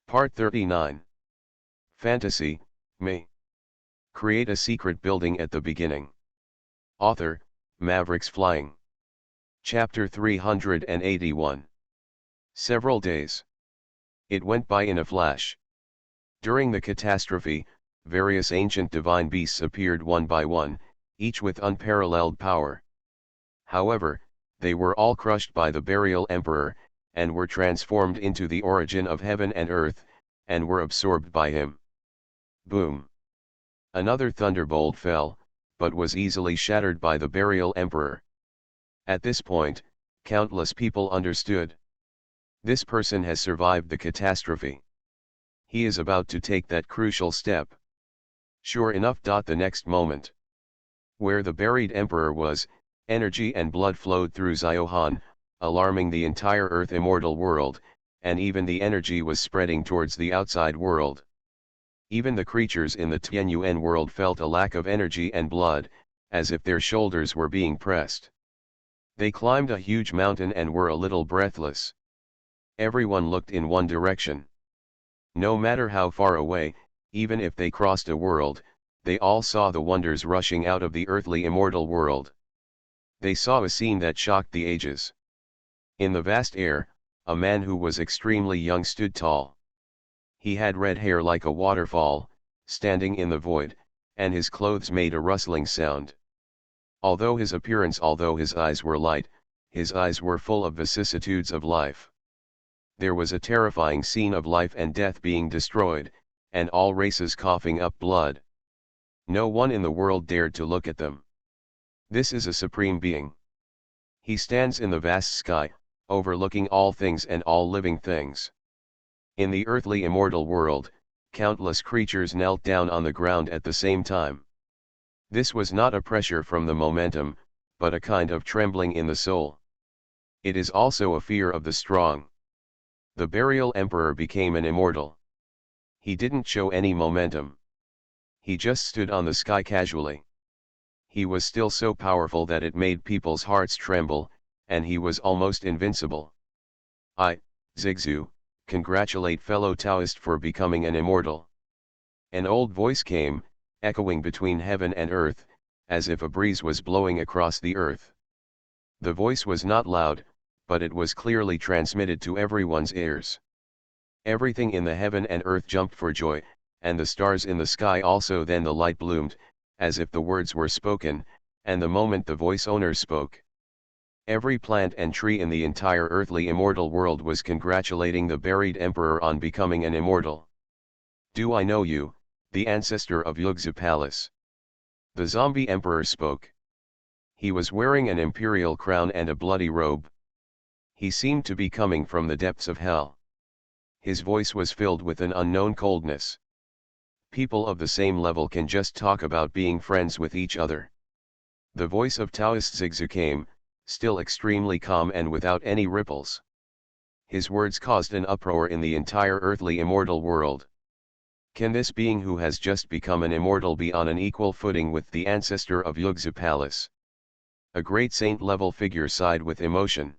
Part 39. Fantasy, me. Create a secret building at the beginning. Author, Mavericks Flying. Chapter 381. Several days. It went by in a flash. During the catastrophe, various ancient divine beasts appeared one by one, each with unparalleled power. However, they were all crushed by the burial emperor, and were transformed into the origin of heaven and earth, and were absorbed by him. Boom! Another thunderbolt fell, but was easily shattered by the burial emperor. At this point, countless people understood. This person has survived the catastrophe. He is about to take that crucial step. Sure enough, the next moment, where the buried emperor was, energy and blood flowed through Ziohan, alarming the entire Earth immortal world, and even the energy was spreading towards the outside world. Even the creatures in the Tianyuan world felt a lack of energy and blood, as if their shoulders were being pressed. They climbed a huge mountain and were a little breathless. Everyone looked in one direction. No matter how far away, even if they crossed a world, they all saw the wonders rushing out of the earthly immortal world. They saw a scene that shocked the ages. In the vast air, a man who was extremely young stood tall. He had red hair like a waterfall, standing in the void, and his clothes made a rustling sound. Although his eyes were light, his eyes were full of vicissitudes of life. There was a terrifying scene of life and death being destroyed, and all races coughing up blood. No one in the world dared to look at them. This is a supreme being. He stands in the vast sky, overlooking all things and all living things. In the earthly immortal world, countless creatures knelt down on the ground at the same time. This was not a pressure from the momentum, but a kind of trembling in the soul. It is also a fear of the strong. The burial emperor became an immortal. He didn't show any momentum. He just stood on the sky casually. He was still so powerful that it made people's hearts tremble, and he was almost invincible. Zigzu, congratulate fellow Taoist for becoming an immortal. An old voice came, echoing between heaven and earth, as if a breeze was blowing across the earth. The voice was not loud, but it was clearly transmitted to everyone's ears. Everything in the heaven and earth jumped for joy, and the stars in the sky also. Then the light bloomed, as if the words were spoken, and the moment the voice owner spoke, every plant and tree in the entire earthly immortal world was congratulating the buried emperor on becoming an immortal. Do I know you, the ancestor of Yugzu Palace? The zombie emperor spoke. He was wearing an imperial crown and a bloody robe. He seemed to be coming from the depths of hell. His voice was filled with an unknown coldness. People of the same level can just talk about being friends with each other. The voice of Taoist Zigzu came, still extremely calm and without any ripples. His words caused an uproar in the entire earthly immortal world. Can this being who has just become an immortal be on an equal footing with the ancestor of Yugzu Palace? A great saint-level figure sighed with emotion.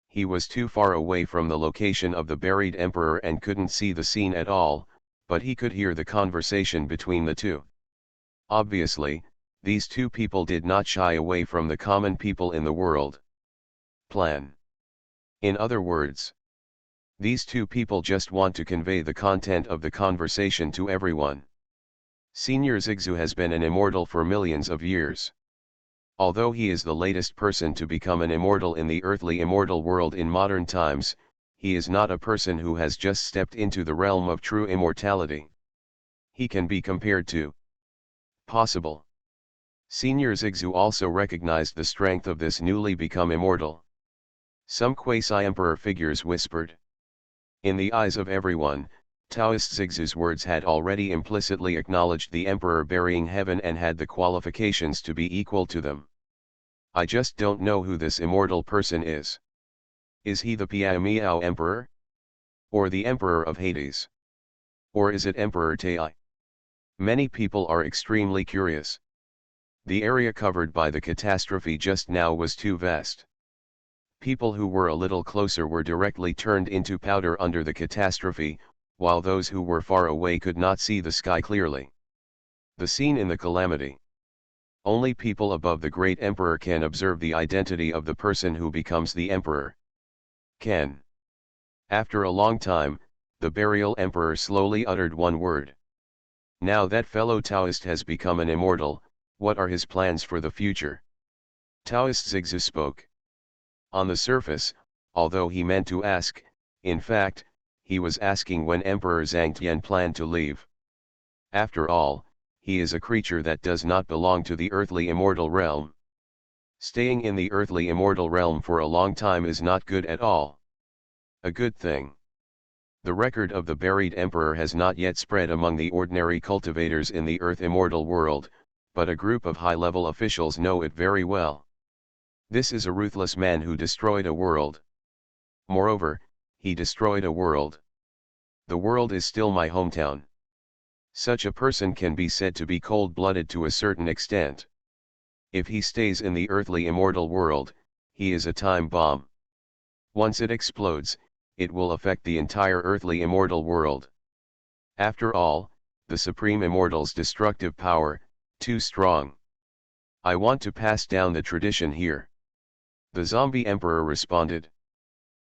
He was too far away from the location of the buried emperor and couldn't see the scene at all, but he could hear the conversation between the two. Obviously, these two people did not shy away from the common people in the world. Plan. In other words, these two people just want to convey the content of the conversation to everyone. Senior Zigzu has been an immortal for millions of years. Although he is the latest person to become an immortal in the earthly immortal world in modern times, he is not a person who has just stepped into the realm of true immortality. He can be compared to possible. Senior Zigzu also recognized the strength of this newly become immortal. Some quasi-emperor figures whispered. In the eyes of everyone, Taoist Zigzu's words had already implicitly acknowledged the emperor burying heaven and had the qualifications to be equal to them. I just don't know who this immortal person is. Is he the Piao emperor? Or the emperor of Hades? Or is it Emperor Tai? Many people are extremely curious. The area covered by the catastrophe just now was too vast. People who were a little closer were directly turned into powder under the catastrophe, while those who were far away could not see the sky clearly. The scene in the calamity. Only people above the great emperor can observe the identity of the person who becomes the emperor. Can. After a long time, the burial emperor slowly uttered one word. Now that fellow Taoist has become an immortal, what are his plans for the future? Taoist Zixu spoke. On the surface, although he meant to ask, in fact, he was asking when Emperor Zhang Tian planned to leave. After all, he is a creature that does not belong to the earthly immortal realm. Staying in the earthly immortal realm for a long time is not good at all. A good thing. The record of the buried emperor has not yet spread among the ordinary cultivators in the earth immortal world, but a group of high-level officials know it very well. This is a ruthless man who destroyed a world. Moreover, he destroyed a world. The world is still my hometown. Such a person can be said to be cold-blooded to a certain extent. If he stays in the earthly immortal world, he is a time bomb. Once it explodes, it will affect the entire earthly immortal world. After all, the Supreme Immortal's destructive power, too strong. I want to pass down the tradition here. The zombie emperor responded.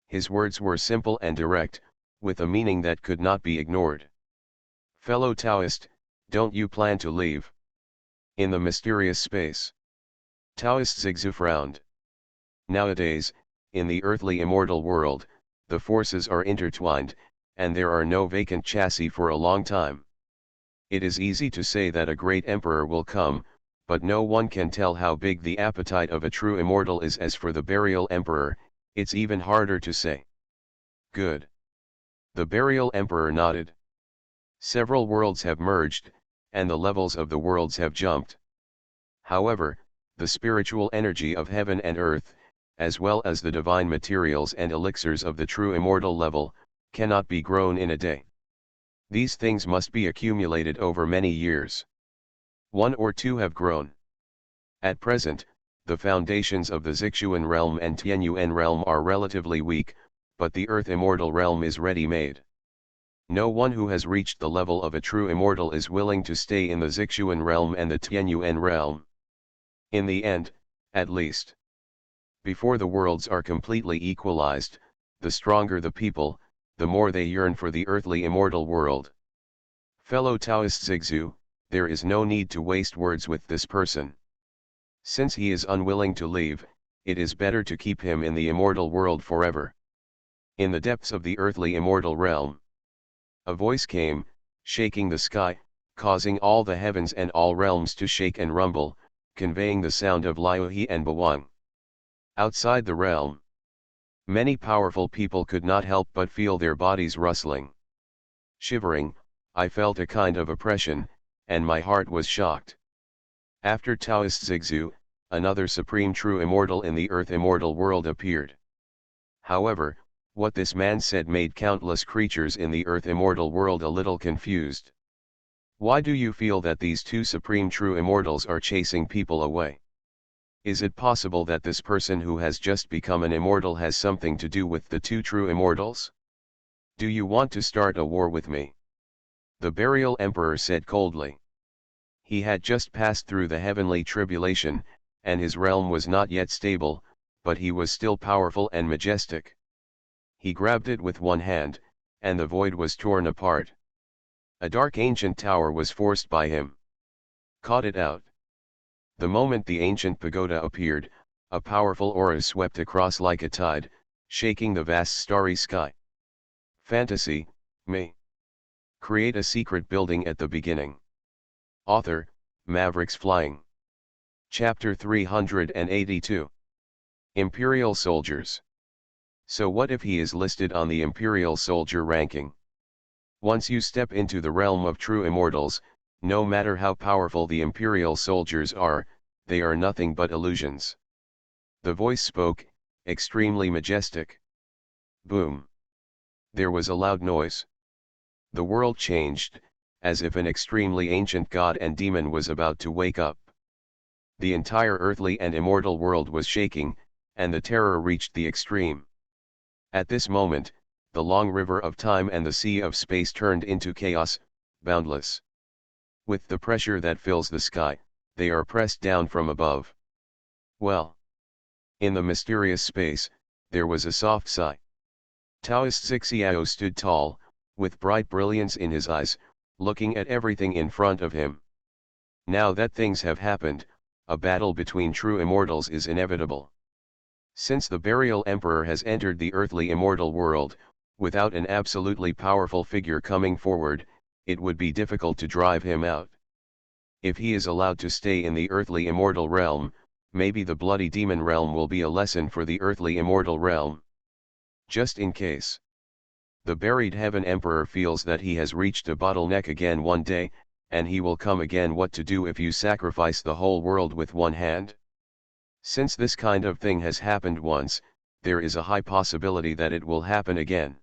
His words were simple and direct, with a meaning that could not be ignored. Fellow Taoist, don't you plan to leave? In the mysterious space. Taoist Zixu frowned. Nowadays, in the earthly immortal world, the forces are intertwined, and there are no vacant chassis for a long time. It is easy to say that a great emperor will come, but no one can tell how big the appetite of a true immortal is. As for the burial emperor, it's even harder to say. Good. The burial emperor nodded. Several worlds have merged, and the levels of the worlds have jumped. However, the spiritual energy of heaven and earth, as well as the divine materials and elixirs of the true immortal level, cannot be grown in a day. These things must be accumulated over many years. One or two have grown. At present, the foundations of the Zixuan realm and Tianyuan realm are relatively weak, but the earth immortal realm is ready-made. No one who has reached the level of a true immortal is willing to stay in the Zixuan realm and the Tianyuan realm. In the end, at least. Before the worlds are completely equalized, the stronger the people, the more they yearn for the earthly immortal world. Fellow Taoist Zixu, there is no need to waste words with this person. Since he is unwilling to leave, it is better to keep him in the immortal world forever. In the depths of the earthly immortal realm, a voice came, shaking the sky, causing all the heavens and all realms to shake and rumble, conveying the sound of Liuhi and Bawang. Outside the realm, many powerful people could not help but feel their bodies rustling. Shivering, I felt a kind of oppression, and my heart was shocked. After Taoist Zixu, another supreme true immortal in the earth immortal world appeared. However, what this man said made countless creatures in the earth immortal world a little confused. Why do you feel that these two supreme true immortals are chasing people away? Is it possible that this person who has just become an immortal has something to do with the two true immortals? Do you want to start a war with me? The burial emperor said coldly. He had just passed through the heavenly tribulation, and his realm was not yet stable, but he was still powerful and majestic. He grabbed it with one hand, and the void was torn apart. A dark ancient tower was forced by him. Caught it out. The moment the ancient pagoda appeared, a powerful aura swept across like a tide, shaking the vast starry sky. Fantasy, me. Create a secret building at the beginning. Author, Mavericks Flying. Chapter 382. Imperial Soldiers. So what if he is listed on the Imperial Soldier ranking? Once you step into the realm of true immortals, no matter how powerful the Imperial Soldiers are, they are nothing but illusions. The voice spoke, extremely majestic. Boom. There was a loud noise. The world changed, as if an extremely ancient god and demon was about to wake up. The entire earthly and immortal world was shaking, and the terror reached the extreme. At this moment, the long river of time and the sea of space turned into chaos, boundless. With the pressure that fills the sky, they are pressed down from above. Well. In the mysterious space, there was a soft sigh. Taoist Xixiao stood tall, with bright brilliance in his eyes, looking at everything in front of him. Now that things have happened, a battle between true immortals is inevitable. Since the burial emperor has entered the earthly immortal world, without an absolutely powerful figure coming forward, it would be difficult to drive him out. If he is allowed to stay in the earthly immortal realm, maybe the bloody demon realm will be a lesson for the earthly immortal realm. Just in case. The buried heaven emperor feels that he has reached a bottleneck again one day, and he will come again. What to do if you sacrifice the whole world with one hand? Since this kind of thing has happened once, there is a high possibility that it will happen again.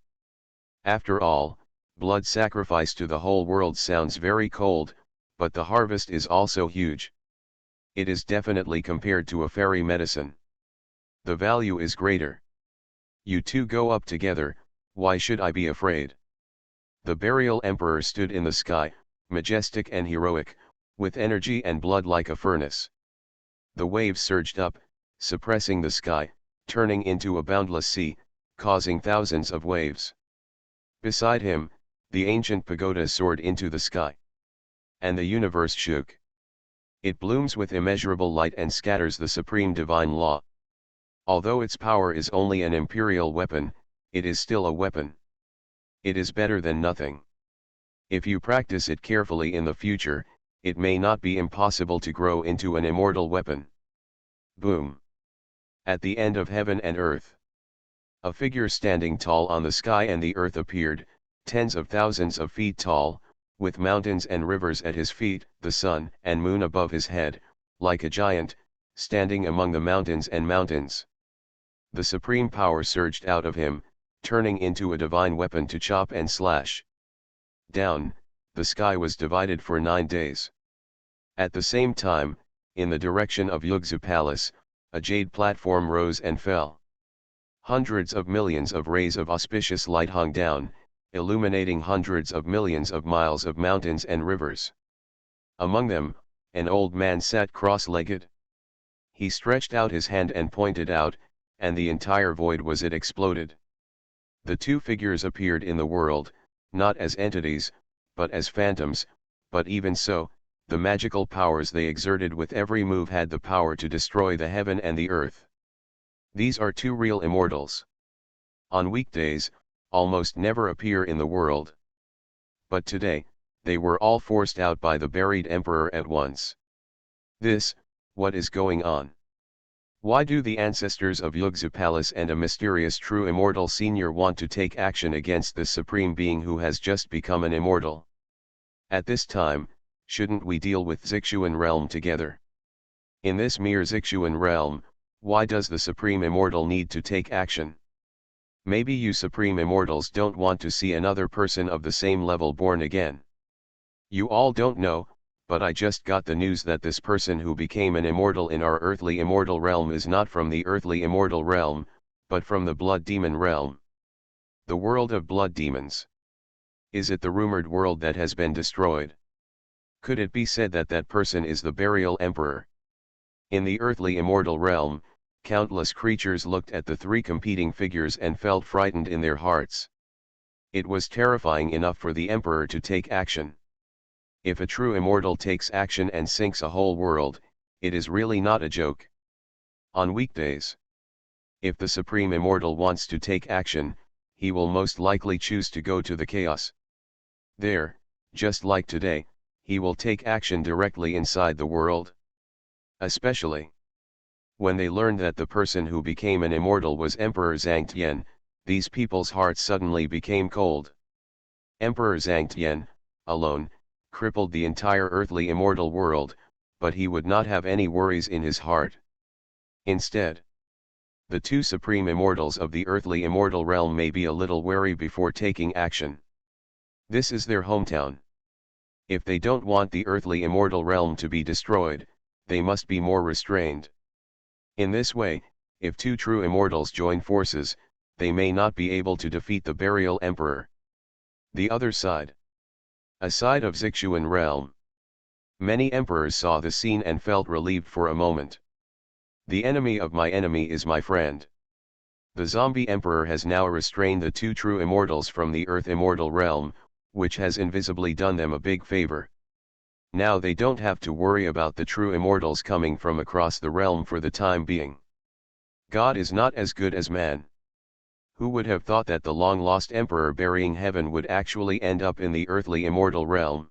After all, blood sacrifice to the whole world sounds very cold, but the harvest is also huge. It is definitely compared to a fairy medicine. The value is greater. You two go up together, why should I be afraid? The burial emperor stood in the sky, majestic and heroic, with energy and blood like a furnace. The waves surged up, suppressing the sky, turning into a boundless sea, causing thousands of waves. Beside him, the ancient pagoda soared into the sky. And the universe shook. It blooms with immeasurable light and scatters the supreme divine law. Although its power is only an imperial weapon, it is still a weapon. It is better than nothing. If you practice it carefully in the future, it may not be impossible to grow into an immortal weapon. Boom. At the end of heaven and earth, a figure standing tall on the sky and the earth appeared, tens of thousands of feet tall, with mountains and rivers at his feet, the sun and moon above his head, like a giant, standing among the mountains and mountains. The supreme power surged out of him, turning into a divine weapon to chop and slash. Down, the sky was divided for 9 days. At the same time, in the direction of Yugzu Palace, a jade platform rose and fell. Hundreds of millions of rays of auspicious light hung down, illuminating hundreds of millions of miles of mountains and rivers. Among them, an old man sat cross-legged. He stretched out his hand and pointed out, and the entire void was it exploded. The two figures appeared in the world, not as entities, but as phantoms, but even so, the magical powers they exerted with every move had the power to destroy the heaven and the earth. These are two real immortals. On weekdays, almost never appear in the world. But today, they were all forced out by the buried emperor at once. What is going on? Why do the ancestors of Yugzu Palace and a mysterious true immortal senior want to take action against this supreme being who has just become an immortal? At this time, shouldn't we deal with Zixuan realm together? In this mere Zixuan realm, why does the supreme immortal need to take action? Maybe you supreme immortals don't want to see another person of the same level born again. You all don't know, but I just got the news that this person who became an immortal in our earthly immortal realm is not from the earthly immortal realm, but from the blood demon realm. The world of blood demons. Is it the rumored world that has been destroyed? Could it be said that that person is the burial emperor? In the earthly immortal realm, countless creatures looked at the three competing figures and felt frightened in their hearts. It was terrifying enough for the emperor to take action. If a true immortal takes action and sinks a whole world, it is really not a joke. On weekdays, if the supreme immortal wants to take action, he will most likely choose to go to the chaos. There, just like today, he will take action directly inside the world. Especially when they learned that the person who became an immortal was Emperor Zhangtian, these people's hearts suddenly became cold. Emperor Zhangtian, alone, crippled the entire earthly immortal world, but he would not have any worries in his heart. Instead, the two supreme immortals of the earthly immortal realm may be a little wary before taking action. This is their hometown. If they don't want the earthly immortal realm to be destroyed, they must be more restrained. In this way, if two true immortals join forces, they may not be able to defeat the Burial Emperor. The other side. A side of Zixuan realm. Many emperors saw the scene and felt relieved for a moment. The enemy of my enemy is my friend. The zombie emperor has now restrained the two true immortals from the Earth immortal realm, which has invisibly done them a big favor. Now they don't have to worry about the true immortals coming from across the realm for the time being. God is not as good as man. Who would have thought that the long-lost emperor burying heaven would actually end up in the earthly immortal realm?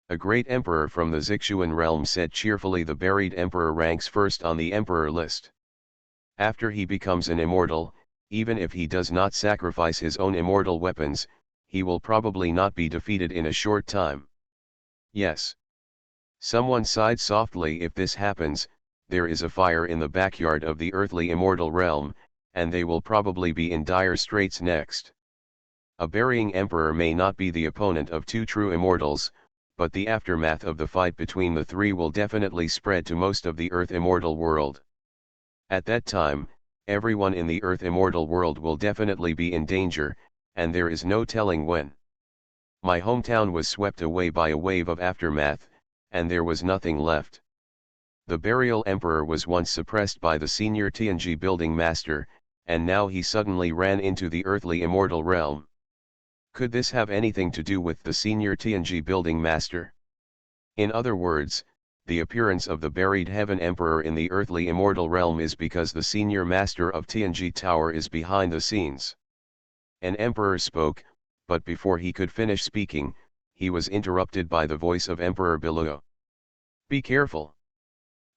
A great emperor from the Zixuan realm said cheerfully, the buried emperor ranks first on the emperor list. After he becomes an immortal, even if he does not sacrifice his own immortal weapons, he will probably not be defeated in a short time. Yes. Someone sighed softly. If this happens, there is a fire in the backyard of the earthly immortal realm, and they will probably be in dire straits next. A burying emperor may not be the opponent of two true immortals, but the aftermath of the fight between the three will definitely spread to most of the Earth immortal world. At that time, everyone in the Earth immortal world will definitely be in danger, and there is no telling when. My hometown was swept away by a wave of aftermath, and there was nothing left. The Burial Emperor was once suppressed by the senior Tianji building master, and now he suddenly ran into the earthly immortal realm. Could this have anything to do with the senior Tianji building master? In other words, the appearance of the buried heaven emperor in the earthly immortal realm is because the senior master of Tianji Tower is behind the scenes. An emperor spoke, but before he could finish speaking, he was interrupted by the voice of Emperor Biluo. Be careful.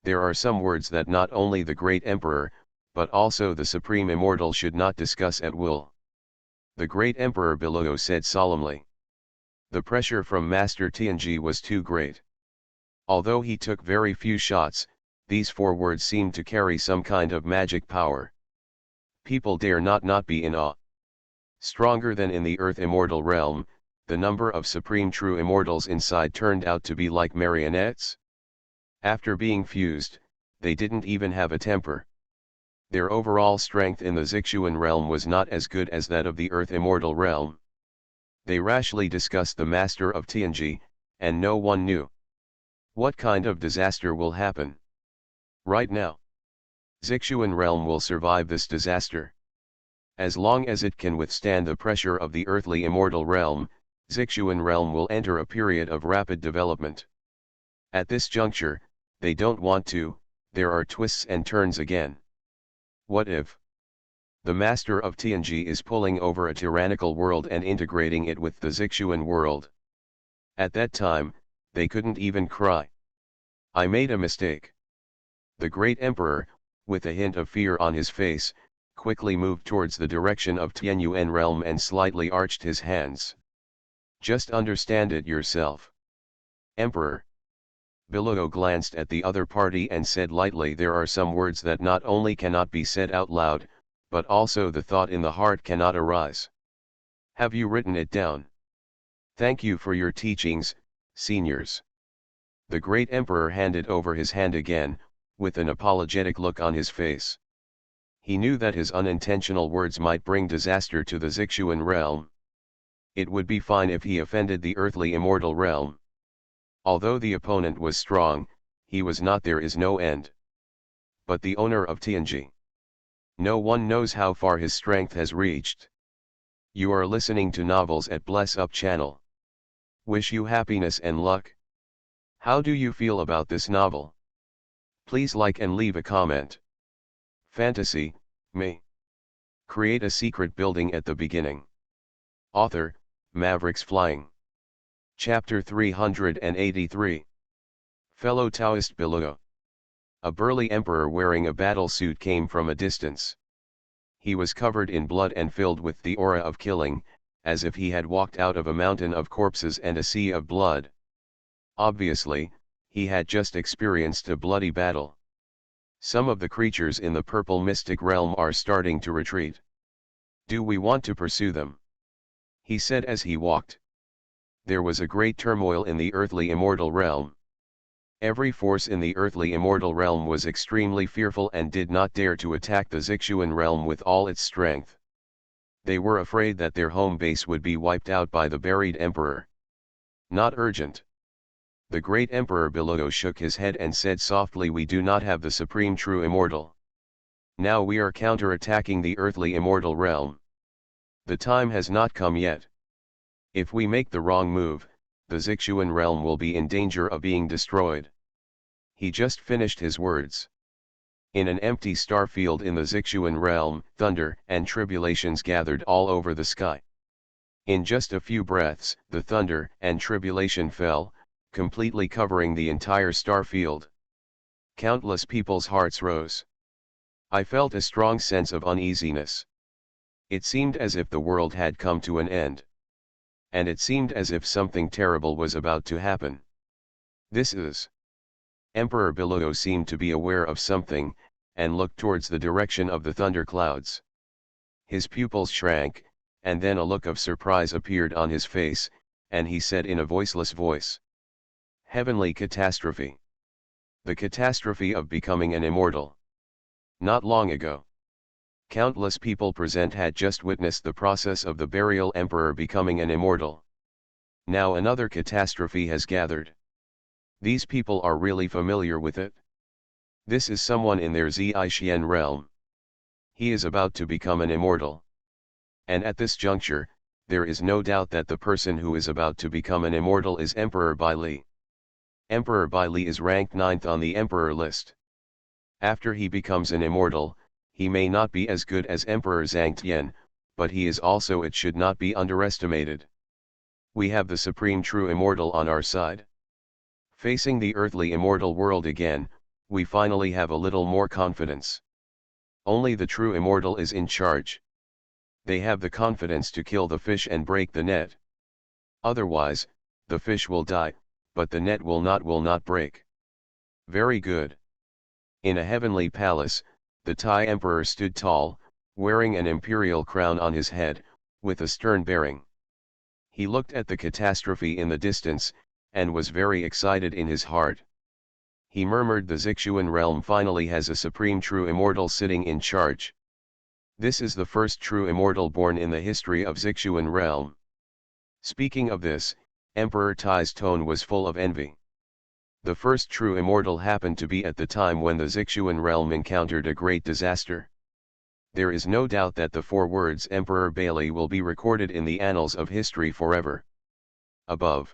There are some words that not only the great emperor, but also the supreme immortal should not discuss at will. The great Emperor Biluo said solemnly. The pressure from Master Tianji was too great. Although he took very few shots, these 4 words seemed to carry some kind of magic power. People dare not be in awe. Stronger than in the Earth immortal realm, the number of supreme true immortals inside turned out to be like marionettes. After being fused, they didn't even have a temper. Their overall strength in the Zixuan realm was not as good as that of the Earth immortal realm. They rashly discussed the master of Tianji, and no one knew what kind of disaster will happen. Right now, Zixuan realm will survive this disaster. As long as it can withstand the pressure of the earthly immortal realm, Zixuan realm will enter a period of rapid development. At this juncture, they don't want to, there are twists and turns again. What if the master of Tianji is pulling over a tyrannical world and integrating it with the Zixuan world? At that time, they couldn't even cry. I made a mistake. The great emperor, with a hint of fear on his face, quickly moved towards the direction of Tianyuan realm and slightly arched his hands. Just understand it yourself. Emperor. Biluo glanced at the other party and said lightly, there are some words that not only cannot be said out loud, but also the thought in the heart cannot arise. Have you written it down? Thank you for your teachings, seniors. The great emperor handed over his hand again, with an apologetic look on his face. He knew that his unintentional words might bring disaster to the Zixuan realm. It would be fine if he offended the earthly immortal realm. Although the opponent was strong, he was not. There is no end. But the owner of Tianji. No one knows how far his strength has reached. You are listening to Novels at Bless Up channel. Wish you happiness and luck. How do you feel about this novel? Please like and leave a comment. Fantasy, me. Create a secret building at the beginning. Author, Mavericks Flying. Chapter 383. Fellow Taoist Biluo. A burly emperor wearing a battle suit came from a distance. He was covered in blood and filled with the aura of killing, as if he had walked out of a mountain of corpses and a sea of blood. Obviously, he had just experienced a bloody battle. Some of the creatures in the purple mystic realm are starting to retreat. Do we want to pursue them? He said as he walked. There was a great turmoil in the earthly immortal realm. Every force in the earthly immortal realm was extremely fearful and did not dare to attack the Zixuan realm with all its strength. They were afraid that their home base would be wiped out by the buried emperor. Not urgent. The great emperor below shook his head and said softly, we do not have the supreme true immortal. Now we are counter-attacking the earthly immortal realm. The time has not come yet. If we make the wrong move, the Zixuan realm will be in danger of being destroyed. He just finished his words. In an empty star field in the Zixuan realm, thunder and tribulations gathered all over the sky. In just a few breaths, the thunder and tribulation fell, completely covering the entire star field. Countless people's hearts rose. I felt a strong sense of uneasiness. It seemed as if the world had come to an end. And it seemed as if something terrible was about to happen. This is. Emperor Bilogo seemed to be aware of something, and looked towards the direction of the thunder clouds. His pupils shrank, and then a look of surprise appeared on his face, and he said in a voiceless voice, "Heavenly catastrophe. The catastrophe of becoming an immortal." Not long ago, countless people present had just witnessed the process of the burial emperor becoming an immortal. Now another catastrophe has gathered. These people are really familiar with it. This is someone in their Zixuan realm. He is about to become an immortal. And at this juncture, there is no doubt that the person who is about to become an immortal is Emperor Baili. Emperor Baili is ranked 9th on the emperor list. After he becomes an immortal, he may not be as good as Emperor Zhangtian, but he is also, it should not be underestimated. We have the supreme true immortal on our side. Facing the earthly immortal world again, we finally have a little more confidence. Only the true immortal is in charge. They have the confidence to kill the fish and break the net. Otherwise, the fish will die, but the net will not break. Very good. In a heavenly palace, the Thai emperor stood tall, wearing an imperial crown on his head, with a stern bearing. He looked at the catastrophe in the distance, and was very excited in his heart. He murmured, the Zixuan realm finally has a supreme true immortal sitting in charge. This is the first true immortal born in the history of Zixuan realm. Speaking of this, Emperor Tai's tone was full of envy. The first true immortal happened to be at the time when the Zixuan realm encountered a great disaster. There is no doubt that the 4 words Emperor Baili will be recorded in the annals of history forever. Above.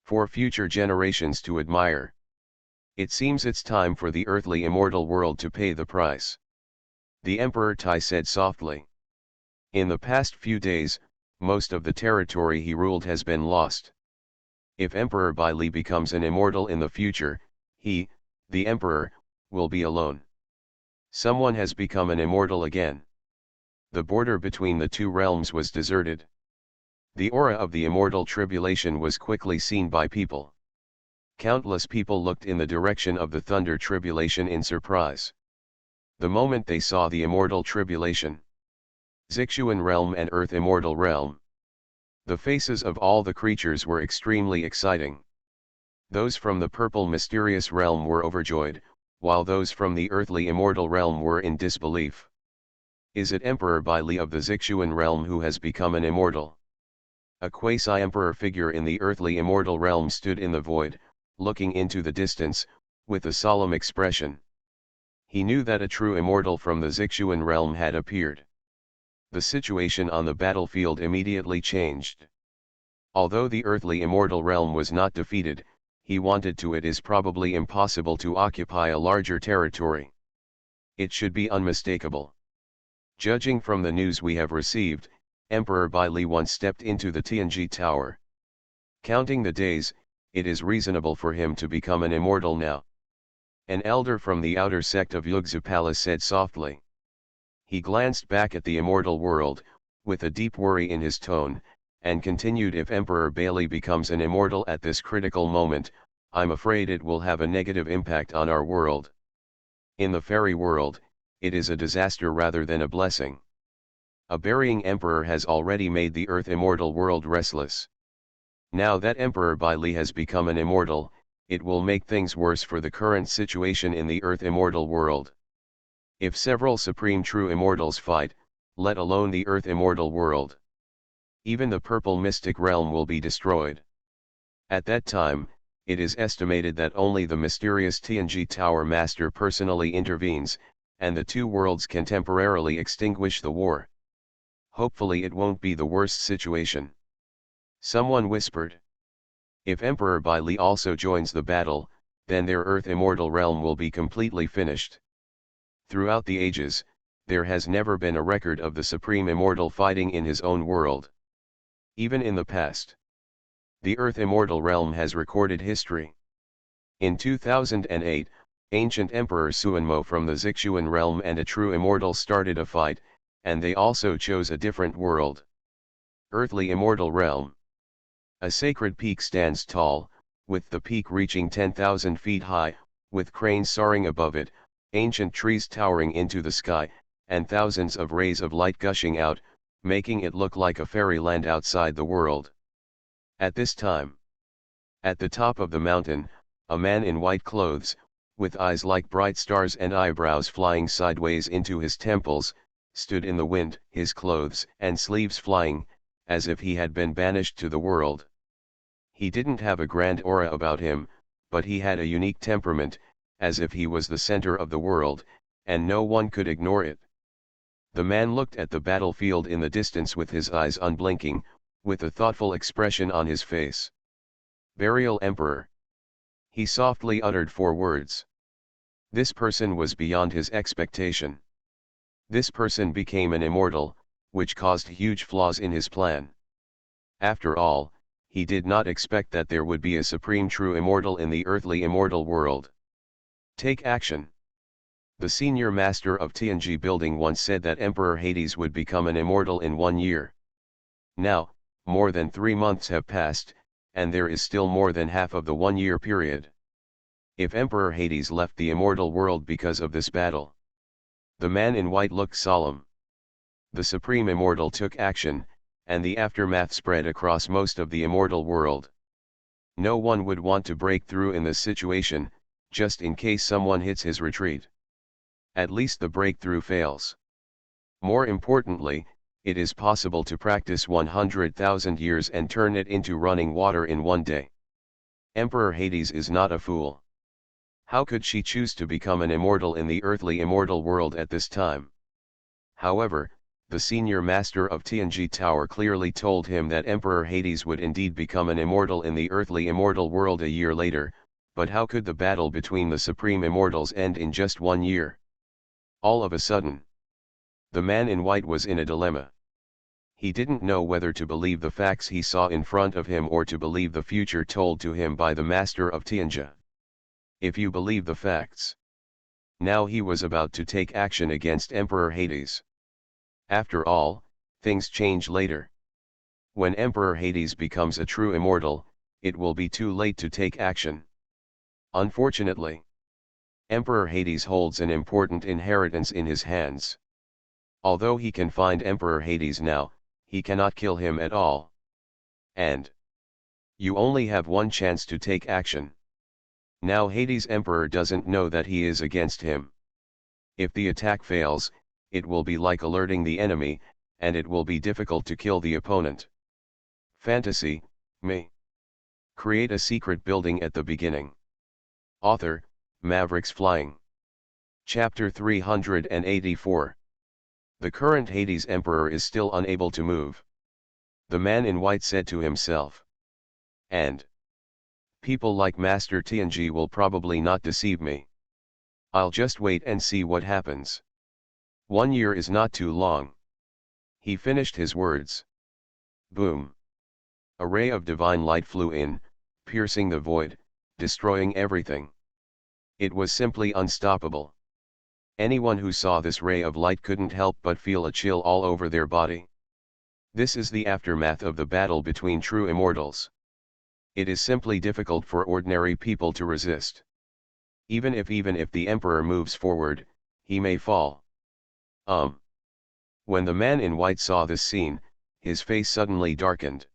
For future generations to admire. It seems it's time for the earthly immortal world to pay the price. The Emperor Tai said softly. In the past few days, most of the territory he ruled has been lost. If Emperor Baili becomes an immortal in the future, he, the Emperor, will be alone. Someone has become an immortal again. The border between the two realms was deserted. The aura of the immortal tribulation was quickly seen by people. Countless people looked in the direction of the thunder tribulation in surprise. The moment they saw the immortal tribulation, Zixuan realm and earth immortal realm, the faces of all the creatures were extremely exciting. Those from the purple mysterious realm were overjoyed, while those from the earthly immortal realm were in disbelief. Is it Emperor Baili of the Zixuan realm who has become an immortal? A quasi-emperor figure in the earthly immortal realm stood in the void, looking into the distance, with a solemn expression. He knew that a true immortal from the Zixuan realm had appeared. The situation on the battlefield immediately changed. Although the earthly immortal realm was not defeated, he wanted to. It is probably impossible to occupy a larger territory. It should be unmistakable. Judging from the news we have received, Emperor Baili once stepped into the Tianji Tower. Counting the days, it is reasonable for him to become an immortal now. An elder from the outer sect of Yugzu Palace said softly. He glanced back at the immortal world, with a deep worry in his tone, and continued, if Emperor Baili becomes an immortal at this critical moment, I'm afraid it will have a negative impact on our world. In the fairy world, it is a disaster rather than a blessing. A burying emperor has already made the earth immortal world restless. Now that Emperor Baili has become an immortal, it will make things worse for the current situation in the earth immortal world. If several supreme true immortals fight, let alone the earth immortal world. Even the purple mystic realm will be destroyed. At that time, it is estimated that only the mysterious Tianji Tower Master personally intervenes, and the two worlds can temporarily extinguish the war. Hopefully it won't be the worst situation. Someone whispered. If Emperor Bai Li also joins the battle, then their Earth immortal realm will be completely finished. Throughout the ages, there has never been a record of the Supreme Immortal fighting in his own world. Even in the past, the Earth immortal realm has recorded history. In 2008, ancient Emperor Suanmo from the Zixuan realm and a true immortal started a fight, and they also chose a different world. Earthly immortal realm. A sacred peak stands tall, with the peak reaching 10,000 feet high, with cranes soaring above it, ancient trees towering into the sky, and thousands of rays of light gushing out, making it look like a fairyland outside the world. At this time, at the top of the mountain, a man in white clothes, with eyes like bright stars and eyebrows flying sideways into his temples, stood in the wind, his clothes and sleeves flying, as if he had been banished to the world. He didn't have a grand aura about him, but he had a unique temperament, as if he was the center of the world, and no one could ignore it. The man looked at the battlefield in the distance with his eyes unblinking, with a thoughtful expression on his face. Burial Emperor. He softly uttered 4 words. This person was beyond his expectation. This person became an immortal, which caused huge flaws in his plan. After all, he did not expect that there would be a supreme true immortal in the earthly immortal world. Take action. The senior master of Tianji building once said that Emperor Hades would become an immortal in 1 year. Now, more than 3 months have passed, and there is still more than half of the 1-year period. If Emperor Hades left the immortal world because of this battle. The man in white looked solemn. The supreme immortal took action, and the aftermath spread across most of the immortal world. No one would want to break through in this situation, just in case someone hits his retreat. At least the breakthrough fails. More importantly, it is possible to practice 100,000 years and turn it into running water in 1 day. Emperor Hades is not a fool. How could she choose to become an immortal in the earthly immortal world at this time? However, the senior master of Tianji Tower clearly told him that Emperor Hades would indeed become an immortal in the earthly immortal world a year later, but how could the battle between the supreme immortals end in just 1 year? All of a sudden, the man in white was in a dilemma. He didn't know whether to believe the facts he saw in front of him or to believe the future told to him by the master of Tianji. If you believe the facts. Now he was about to take action against Emperor Hades. After all, things change later. When Emperor Hades becomes a true immortal, it will be too late to take action. Unfortunately, Emperor Hades holds an important inheritance in his hands. Although he can find Emperor Hades now, he cannot kill him at all. And you only have 1 chance to take action. Now Hades' Emperor doesn't know that he is against him. If the attack fails, it will be like alerting the enemy, and it will be difficult to kill the opponent. Fantasy, me. Create a secret building at the beginning. Author, Mavericks Flying. Chapter 384. The current Hades Emperor is still unable to move. The man in white said to himself. And people like Master Tianji will probably not deceive me. I'll just wait and see what happens. 1 year is not too long. He finished his words. Boom. A ray of divine light flew in, piercing the void, destroying everything. It was simply unstoppable. Anyone who saw this ray of light couldn't help but feel a chill all over their body. This is the aftermath of the battle between true immortals. It is simply difficult for ordinary people to resist. Even if the Emperor moves forward, he may fall. When the man in white saw this scene, his face suddenly darkened.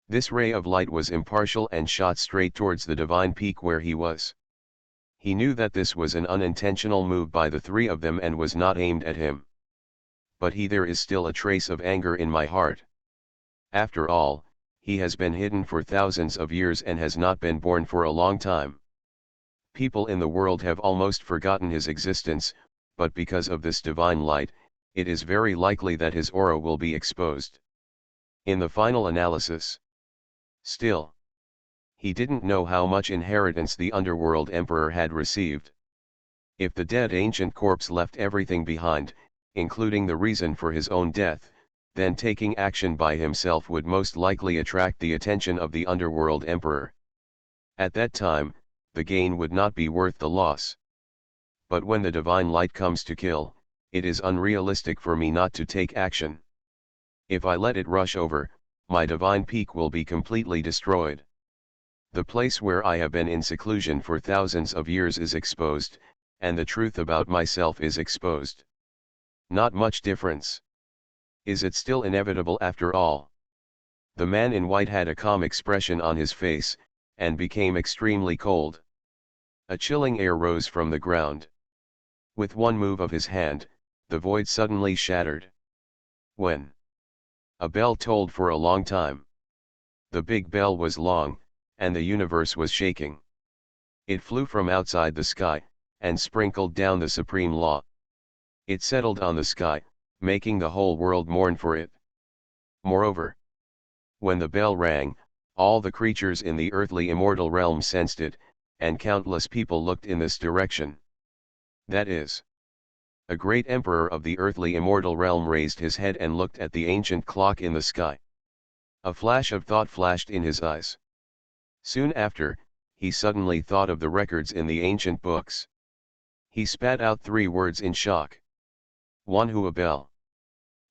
This ray of light was impartial and shot straight towards the divine peak where he was. He knew that this was an unintentional move by the 3 of them and was not aimed at him. but there is still a trace of anger in my heart. After all, he has been hidden for thousands of years and has not been born for a long time. People in the world have almost forgotten his existence, but because of this divine light, it is very likely that his aura will be exposed in the final analysis. Still, he didn't know how much inheritance the underworld emperor had received. If the dead ancient corpse left everything behind, including the reason for his own death, then taking action by himself would most likely attract the attention of the underworld emperor. At that time, the gain would not be worth the loss. But when the divine light comes to kill, it is unrealistic for me not to take action. If I let it rush over, my divine peak will be completely destroyed. The place where I have been in seclusion for thousands of years is exposed, and the truth about myself is exposed. Not much difference. Is it still inevitable after all? The man in white had a calm expression on his face, and became extremely cold. A chilling air rose from the ground. With one move of his hand, the void suddenly shattered. When? A bell tolled for a long time. The big bell was long, and the universe was shaking. It flew from outside the sky, and sprinkled down the supreme law. It settled on the sky, making the whole world mourn for it. Moreover, when the bell rang, all the creatures in the earthly immortal realm sensed it, and countless people looked in this direction. That is, a great emperor of the earthly immortal realm raised his head and looked at the ancient clock in the sky. A flash of thought flashed in his eyes. Soon after, he suddenly thought of the records in the ancient books. He spat out 3 words in shock. One-Hu-A-Bell.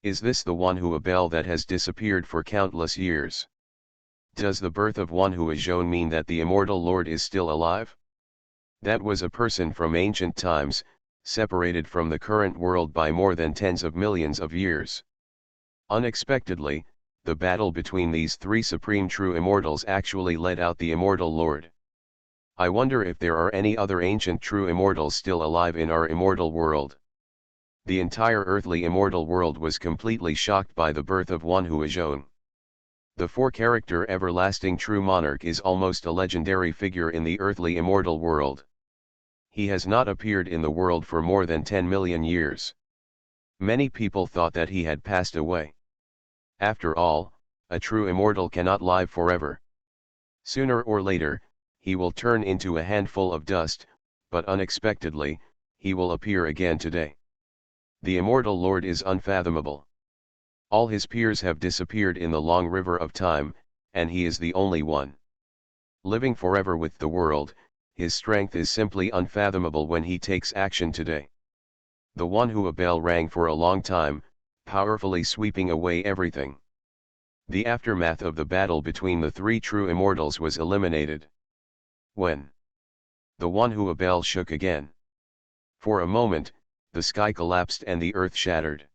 Is this the One-Hu-A-Bell that has disappeared for countless years? Does the birth of One-Hu-A-Zhone mean that the immortal Lord is still alive? That was a person from ancient times, separated from the current world by more than tens of millions of years. Unexpectedly, the battle between these 3 supreme true immortals actually led out the immortal Lord. I wonder if there are any other ancient true immortals still alive in our immortal world. The entire earthly immortal world was completely shocked by the birth of One-Hu-A-Zhone. The 4-character everlasting true monarch is almost a legendary figure in the earthly immortal world. He has not appeared in the world for more than 10 million years. Many people thought that he had passed away. After all, a true immortal cannot live forever. Sooner or later, he will turn into a handful of dust, but unexpectedly, he will appear again today. The immortal Lord is unfathomable. All his peers have disappeared in the long river of time, and he is the only one. Living forever with the world, his strength is simply unfathomable when he takes action today. The One-Hu-A-Bell rang for a long time, powerfully sweeping away everything. The aftermath of the battle between the 3 true immortals was eliminated. When the One-Hu-A-Bell shook again. For a moment, the sky collapsed and the earth shattered.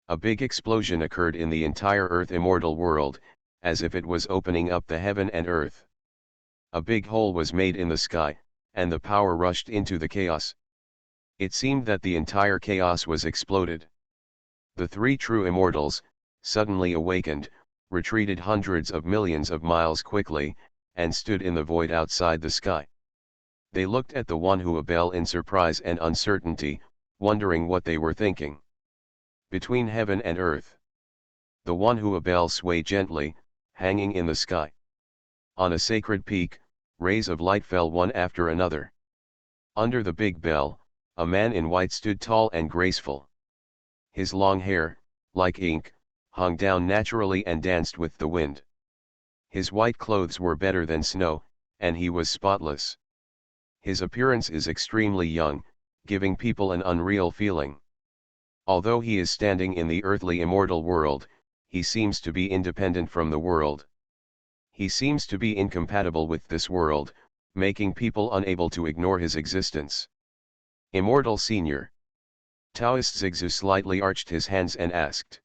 A big explosion occurred in the entire earth immortal world, as if it was opening up the heaven and earth. A big hole was made in the sky, and the power rushed into the chaos. It seemed that the entire chaos was exploded. The 3 true immortals, suddenly awakened, retreated hundreds of millions of miles quickly, and stood in the void outside the sky. They looked at the One-Hu-A-Bell in surprise and uncertainty, wondering what they were thinking. Between heaven and earth, the One-Hu-A-Bell swayed gently, hanging in the sky. On a sacred peak, rays of light fell one after another. Under the big bell, a man in white stood tall and graceful. His long hair, like ink, hung down naturally and danced with the wind. His white clothes were better than snow, and he was spotless. His appearance is extremely young, giving people an unreal feeling. Although he is standing in the earthly immortal world, he seems to be independent from the world. He seems to be incompatible with this world, making people unable to ignore his existence. Immortal Senior. Taoist Zigzhu slightly arched his hands and asked.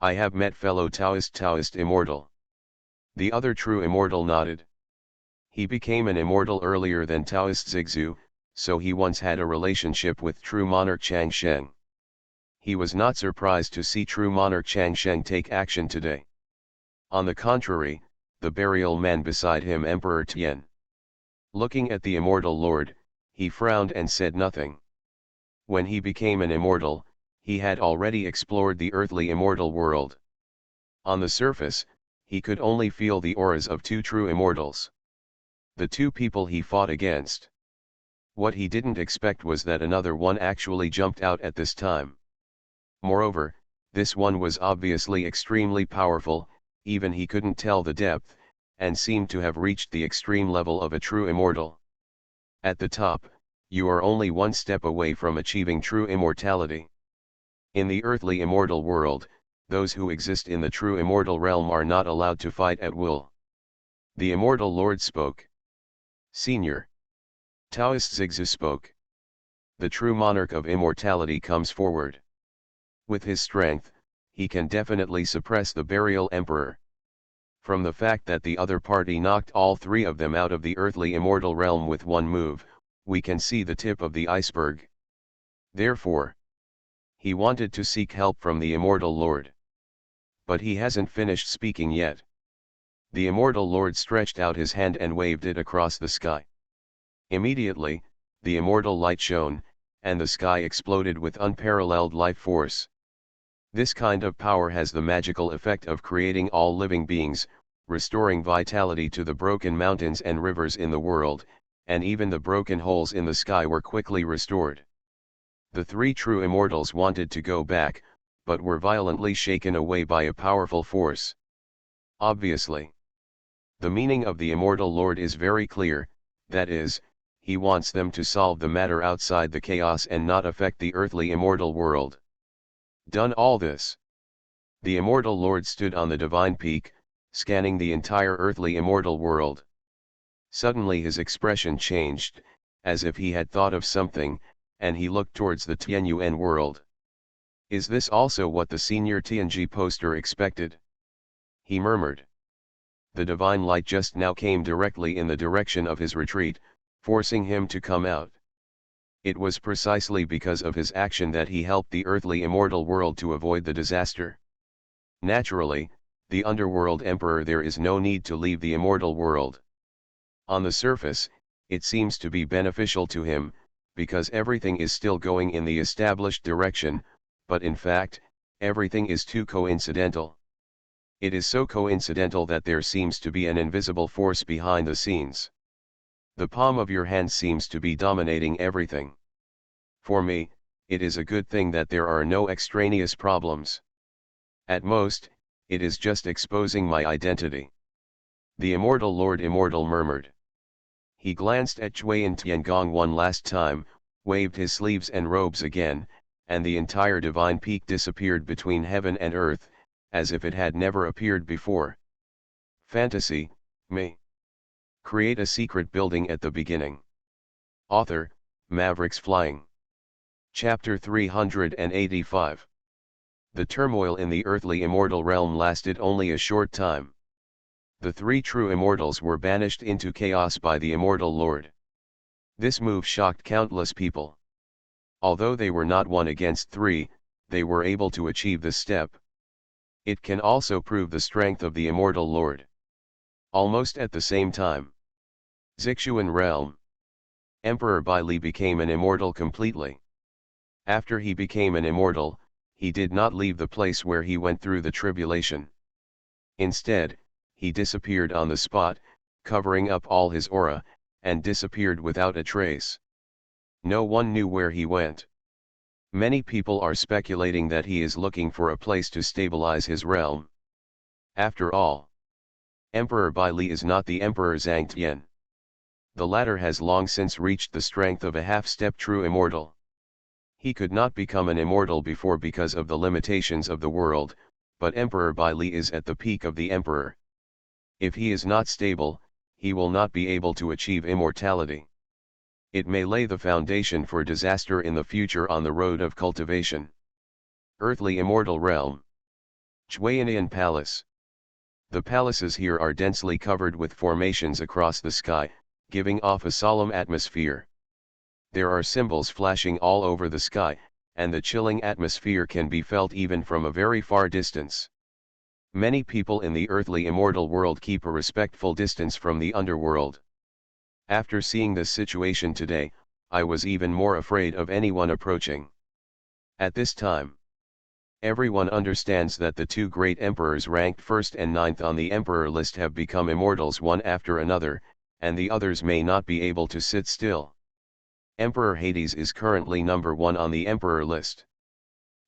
I have met fellow Taoist Immortal. The other true immortal nodded. He became an immortal earlier than Taoist Zigzhu, so he once had a relationship with true monarch Chang Sheng. He was not surprised to see true monarch Changsheng take action today. On the contrary, the burial man beside him, Emperor Tian, looking at the immortal lord, he frowned and said nothing. When he became an immortal, he had already explored the earthly immortal world. On the surface, he could only feel the auras of two true immortals. The two people he fought against. What he didn't expect was that another one actually jumped out at this time. Moreover, this one was obviously extremely powerful, even he couldn't tell the depth, and seemed to have reached the extreme level of a true immortal. At the top, you are only one step away from achieving true immortality. In the earthly immortal world, those who exist in the true immortal realm are not allowed to fight at will. The immortal lord spoke. Senior Taoist Zixu spoke. The true monarch of immortality comes forward. With his strength, he can definitely suppress the burial emperor. From the fact that the other party knocked all three of them out of the earthly immortal realm with one move, we can see the tip of the iceberg. Therefore, he wanted to seek help from the immortal lord. But he hasn't finished speaking yet. The immortal lord stretched out his hand and waved it across the sky. Immediately, the immortal light shone, and the sky exploded with unparalleled life force. This kind of power has the magical effect of creating all living beings, restoring vitality to the broken mountains and rivers in the world, and even the broken holes in the sky were quickly restored. The three true immortals wanted to go back, but were violently shaken away by a powerful force. Obviously, the meaning of the immortal lord is very clear, that is, he wants them to solve the matter outside the chaos and not affect the earthly immortal world. Done all this, the immortal lord stood on the divine peak, scanning the entire earthly immortal world. Suddenly his expression changed, as if he had thought of something, and he looked towards the Tianyuan world. Is this also what the senior Tianji poster expected? He murmured. The divine light just now came directly in the direction of his retreat, forcing him to come out. It was precisely because of his action that he helped the earthly immortal world to avoid the disaster. Naturally, the underworld emperor, there is no need to leave the immortal world. On the surface, it seems to be beneficial to him, because everything is still going in the established direction, but in fact, everything is too coincidental. It is so coincidental that there seems to be an invisible force behind the scenes. The palm of your hand seems to be dominating everything. For me, it is a good thing that there are no extraneous problems. At most, it is just exposing my identity. The immortal Lord Immortal murmured. He glanced at Chui and Tiangong one last time, waved his sleeves and robes again, and the entire divine peak disappeared between heaven and earth, as if it had never appeared before. Fantasy, me. Create a secret building at the beginning. Author, Mavericks Flying. Chapter 385. The turmoil in the earthly immortal realm lasted only a short time. The three true immortals were banished into chaos by the immortal Lord. This move shocked countless people. Although they were not one against three, they were able to achieve this step. It can also prove the strength of the immortal Lord. Almost at the same time, Zixuan realm. Emperor Bai Li became an immortal completely. After he became an immortal, he did not leave the place where he went through the tribulation. Instead, he disappeared on the spot, covering up all his aura, and disappeared without a trace. No one knew where he went. Many people are speculating that he is looking for a place to stabilize his realm. After all, Emperor Bai Li is not the Emperor Zhang Tian. The latter has long since reached the strength of a half-step true immortal. He could not become an immortal before because of the limitations of the world, but Emperor Bai Li is at the peak of the emperor. If he is not stable, he will not be able to achieve immortality. It may lay the foundation for disaster in the future on the road of cultivation. Earthly Immortal Realm. Chuanian Palace. The palaces here are densely covered with formations across the sky, giving off a solemn atmosphere. There are symbols flashing all over the sky, and the chilling atmosphere can be felt even from a very far distance. Many people in the earthly immortal world keep a respectful distance from the underworld. After seeing this situation today, I was even more afraid of anyone approaching. At this time, everyone understands that the two great emperors ranked first and ninth on the emperor list have become immortals one after another, and the others may not be able to sit still. Emperor Hades is currently number 1 on the emperor list.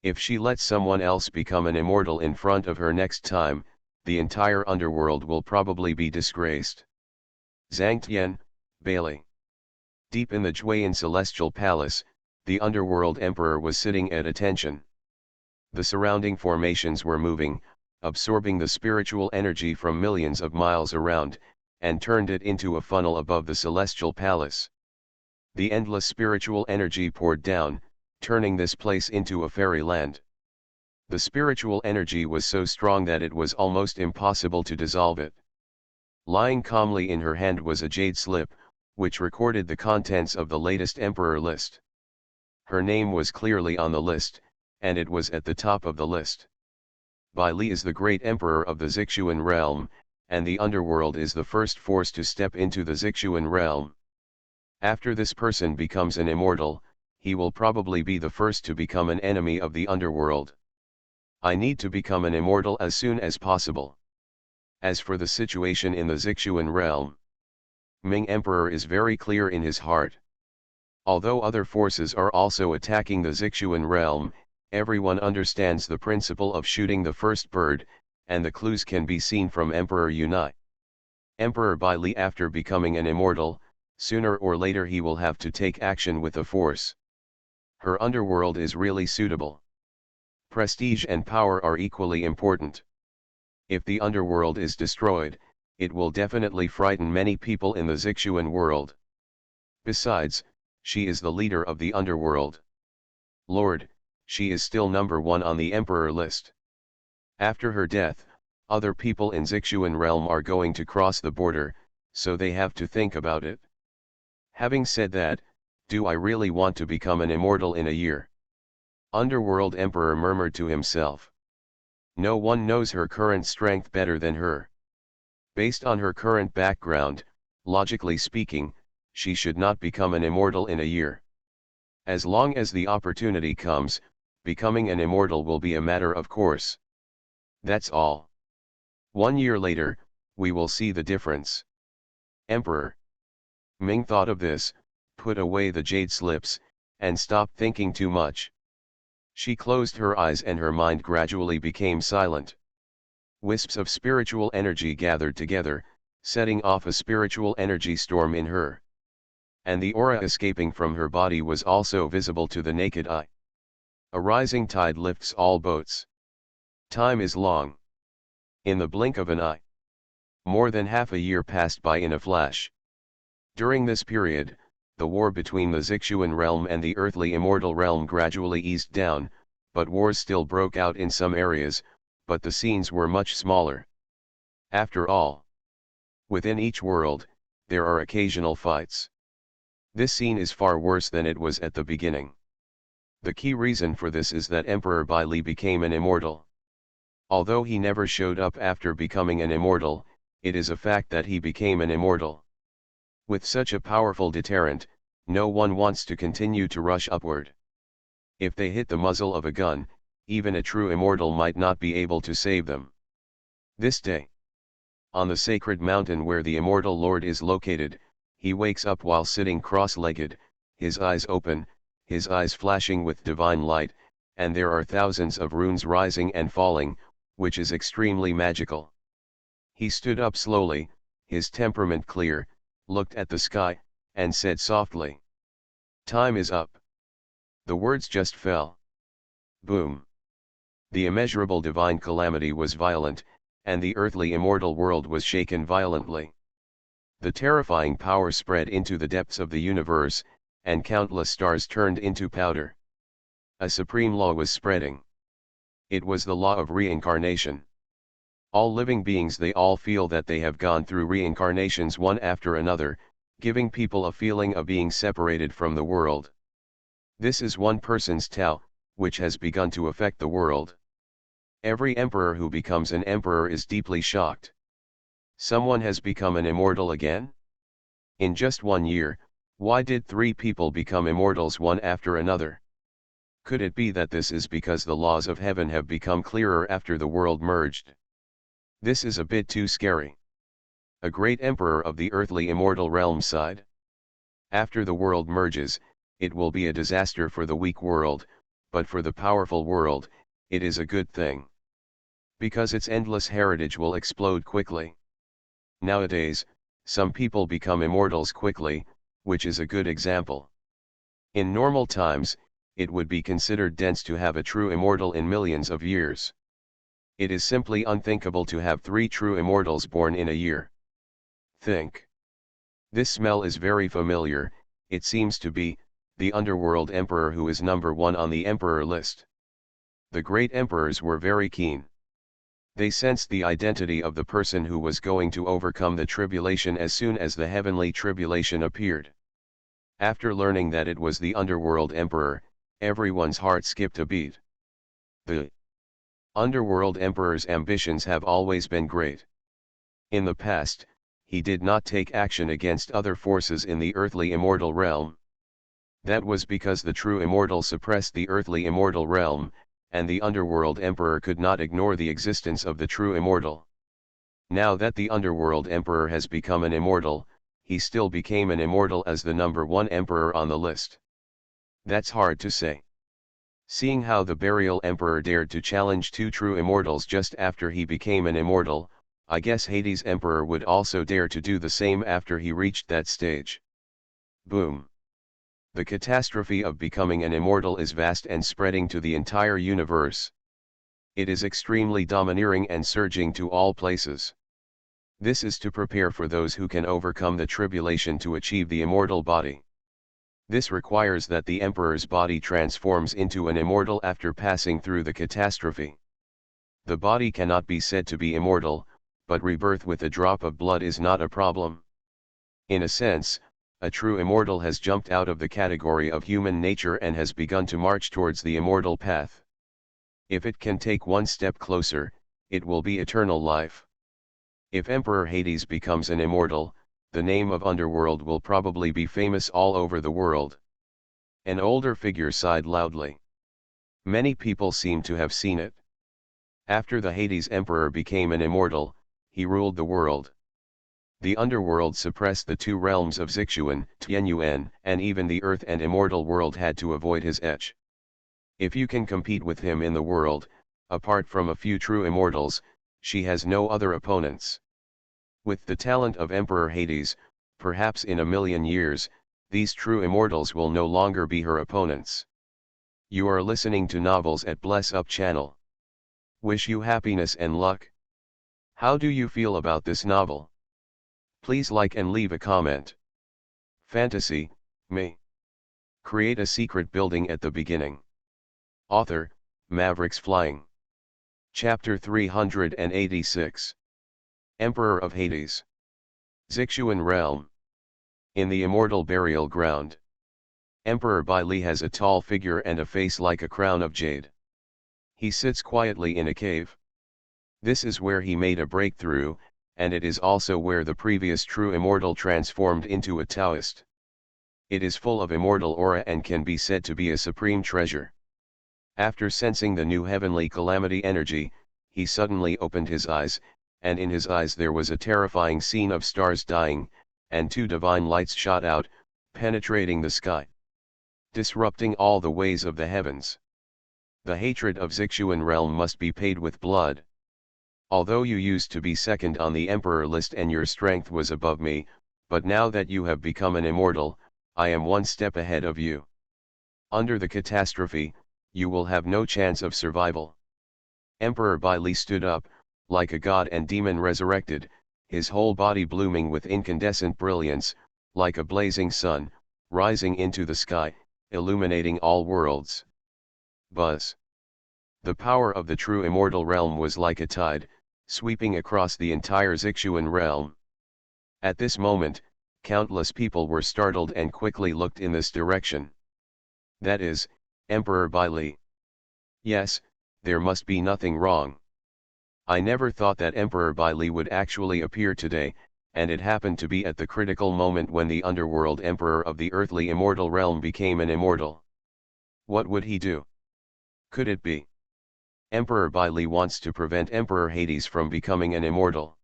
If she lets someone else become an immortal in front of her next time, the entire underworld will probably be disgraced. Zhangtian, Bailey. Deep in the Jueyan celestial palace, the underworld emperor was sitting at attention. The surrounding formations were moving, absorbing the spiritual energy from millions of miles around, and turned it into a funnel above the celestial palace. The endless spiritual energy poured down, turning this place into a fairyland. The spiritual energy was so strong that it was almost impossible to dissolve it. Lying calmly in her hand was a jade slip, which recorded the contents of the latest emperor list. Her name was clearly on the list, and it was at the top of the list. Bai Li is the great emperor of the Zixuan realm, and the underworld is the first force to step into the Zixuan realm. After this person becomes an immortal, he will probably be the first to become an enemy of the underworld. I need to become an immortal as soon as possible. As for the situation in the Zixuan realm, Ming Emperor is very clear in his heart. Although other forces are also attacking the Zixuan realm, everyone understands the principle of shooting the first bird, and the clues can be seen from Emperor Yunai. Emperor Bai Li, after becoming an immortal, sooner or later he will have to take action with the force. Her underworld is really suitable. Prestige and power are equally important. If the underworld is destroyed, it will definitely frighten many people in the Zixuan world. Besides, she is the leader of the underworld. Lord, she is still number 1 on the emperor list. After her death, other people in Zixuan realm are going to cross the border, so they have to think about it. Having said that, do I really want to become an immortal in a year? Underworld Emperor murmured to himself. No one knows her current strength better than her. Based on her current background, logically speaking, she should not become an immortal in a year. As long as the opportunity comes, becoming an immortal will be a matter of course. That's all. 1 year later, we will see the difference. Emperor Ming thought of this, put away the jade slips, and stopped thinking too much. She closed her eyes and her mind gradually became silent. Wisps of spiritual energy gathered together, setting off a spiritual energy storm in her. And the aura escaping from her body was also visible to the naked eye. A rising tide lifts all boats. Time is long. In the blink of an eye. More than half a year passed by in a flash. During this period, the war between the Zixuan realm and the earthly immortal realm gradually eased down, but wars still broke out in some areas, but the scenes were much smaller. After all, within each world, there are occasional fights. This scene is far worse than it was at the beginning. The key reason for this is that Emperor Bai Li became an immortal. Although he never showed up after becoming an immortal, it is a fact that he became an immortal. With such a powerful deterrent, no one wants to continue to rush upward. If they hit the muzzle of a gun, even a true immortal might not be able to save them. This day, on the sacred mountain where the immortal Lord is located, he wakes up while sitting cross-legged, his eyes open, his eyes flashing with divine light, and there are thousands of runes rising and falling, which is extremely magical. He stood up slowly, his temperament clear, looked at the sky, and said softly, "Time is up." The words just fell. Boom. The immeasurable divine calamity was violent, and the earthly immortal world was shaken violently. The terrifying power spread into the depths of the universe, and countless stars turned into powder. A supreme law was spreading. It was the law of reincarnation. All living beings, they all feel that they have gone through reincarnations one after another, giving people a feeling of being separated from the world. This is one person's Tao, which has begun to affect the world. Every emperor who becomes an emperor is deeply shocked. Someone has become an immortal again? In just 1 year, why did 3 people become immortals one after another? Could it be that this is because the laws of heaven have become clearer after the world merged? This is a bit too scary. A great emperor of the earthly immortal realm sighed. After the world merges, it will be a disaster for the weak world, but for the powerful world, it is a good thing. Because its endless heritage will explode quickly. Nowadays, some people become immortals quickly, which is a good example. In normal times, it would be considered dense to have a true immortal in millions of years. It is simply unthinkable to have 3 true immortals born in a year. Think. This smell is very familiar. It seems to be the underworld emperor who is number 1 on the emperor list. The great emperors were very keen. They sensed the identity of the person who was going to overcome the tribulation as soon as the heavenly tribulation appeared. After learning that it was the underworld emperor, everyone's heart skipped a beat. The underworld emperor's ambitions have always been great. In the past, he did not take action against other forces in the earthly immortal realm. That was because the true immortal suppressed the earthly immortal realm, and the underworld emperor could not ignore the existence of the true immortal. Now that the underworld emperor has become an immortal, he still became an immortal as the number 1 emperor on the list. That's hard to say. Seeing how the burial emperor dared to challenge 2 true immortals just after he became an immortal, I guess Hades emperor would also dare to do the same after he reached that stage. Boom. The catastrophe of becoming an immortal is vast and spreading to the entire universe. It is extremely domineering and surging to all places. This is to prepare for those who can overcome the tribulation to achieve the immortal body. This requires that the emperor's body transforms into an immortal after passing through the catastrophe. The body cannot be said to be immortal, but rebirth with a drop of blood is not a problem. In a sense, a true immortal has jumped out of the category of human nature and has begun to march towards the immortal path. If it can take 1 step closer, it will be eternal life. If Emperor Hades becomes an immortal, the name of Underworld will probably be famous all over the world. An older figure sighed loudly. Many people seem to have seen it. After the Hades Emperor became an immortal, he ruled the world. The underworld suppressed the 2 realms of Zixuan, Tianyuan, and even the earth and immortal world had to avoid his etch. If you can compete with him in the world, apart from a few true immortals, she has no other opponents. With the talent of Emperor Hades, perhaps in 1,000,000 years, these true immortals will no longer be her opponents. You are listening to Novels at Bless Up channel. Wish you happiness and luck. How do you feel about this novel? Please like and leave a comment. Fantasy, me. Create a secret building at the beginning. Author, Mavericks Flying. Chapter 386. Emperor of Hades. Zixuan Realm. In the immortal burial ground. Emperor Baili has a tall figure and a face like a crown of jade. He sits quietly in a cave. This is where he made a breakthrough, and it is also where the previous true immortal transformed into a Taoist. It is full of immortal aura and can be said to be a supreme treasure. After sensing the new heavenly calamity energy, he suddenly opened his eyes, and in his eyes there was a terrifying scene of stars dying, and 2 divine lights shot out, penetrating the sky, disrupting all the ways of the heavens. The hatred of Zixuan realm must be paid with blood. Although you used to be second on the emperor list and your strength was above me, but now that you have become an immortal, I am 1 step ahead of you. Under the catastrophe, you will have no chance of survival. Emperor Baili stood up, like a god and demon resurrected, his whole body blooming with incandescent brilliance, like a blazing sun, rising into the sky, illuminating all worlds. Buzz. The power of the true immortal realm was like a tide, sweeping across the entire Zixuan realm. At this moment, countless people were startled and quickly looked in this direction. That is, Emperor Baili. Yes, there must be nothing wrong. I never thought that Emperor Baili would actually appear today, and it happened to be at the critical moment when the underworld emperor of the earthly immortal realm became an immortal. What would he do? Could it be Emperor Baili wants to prevent Emperor Hades from becoming an immortal?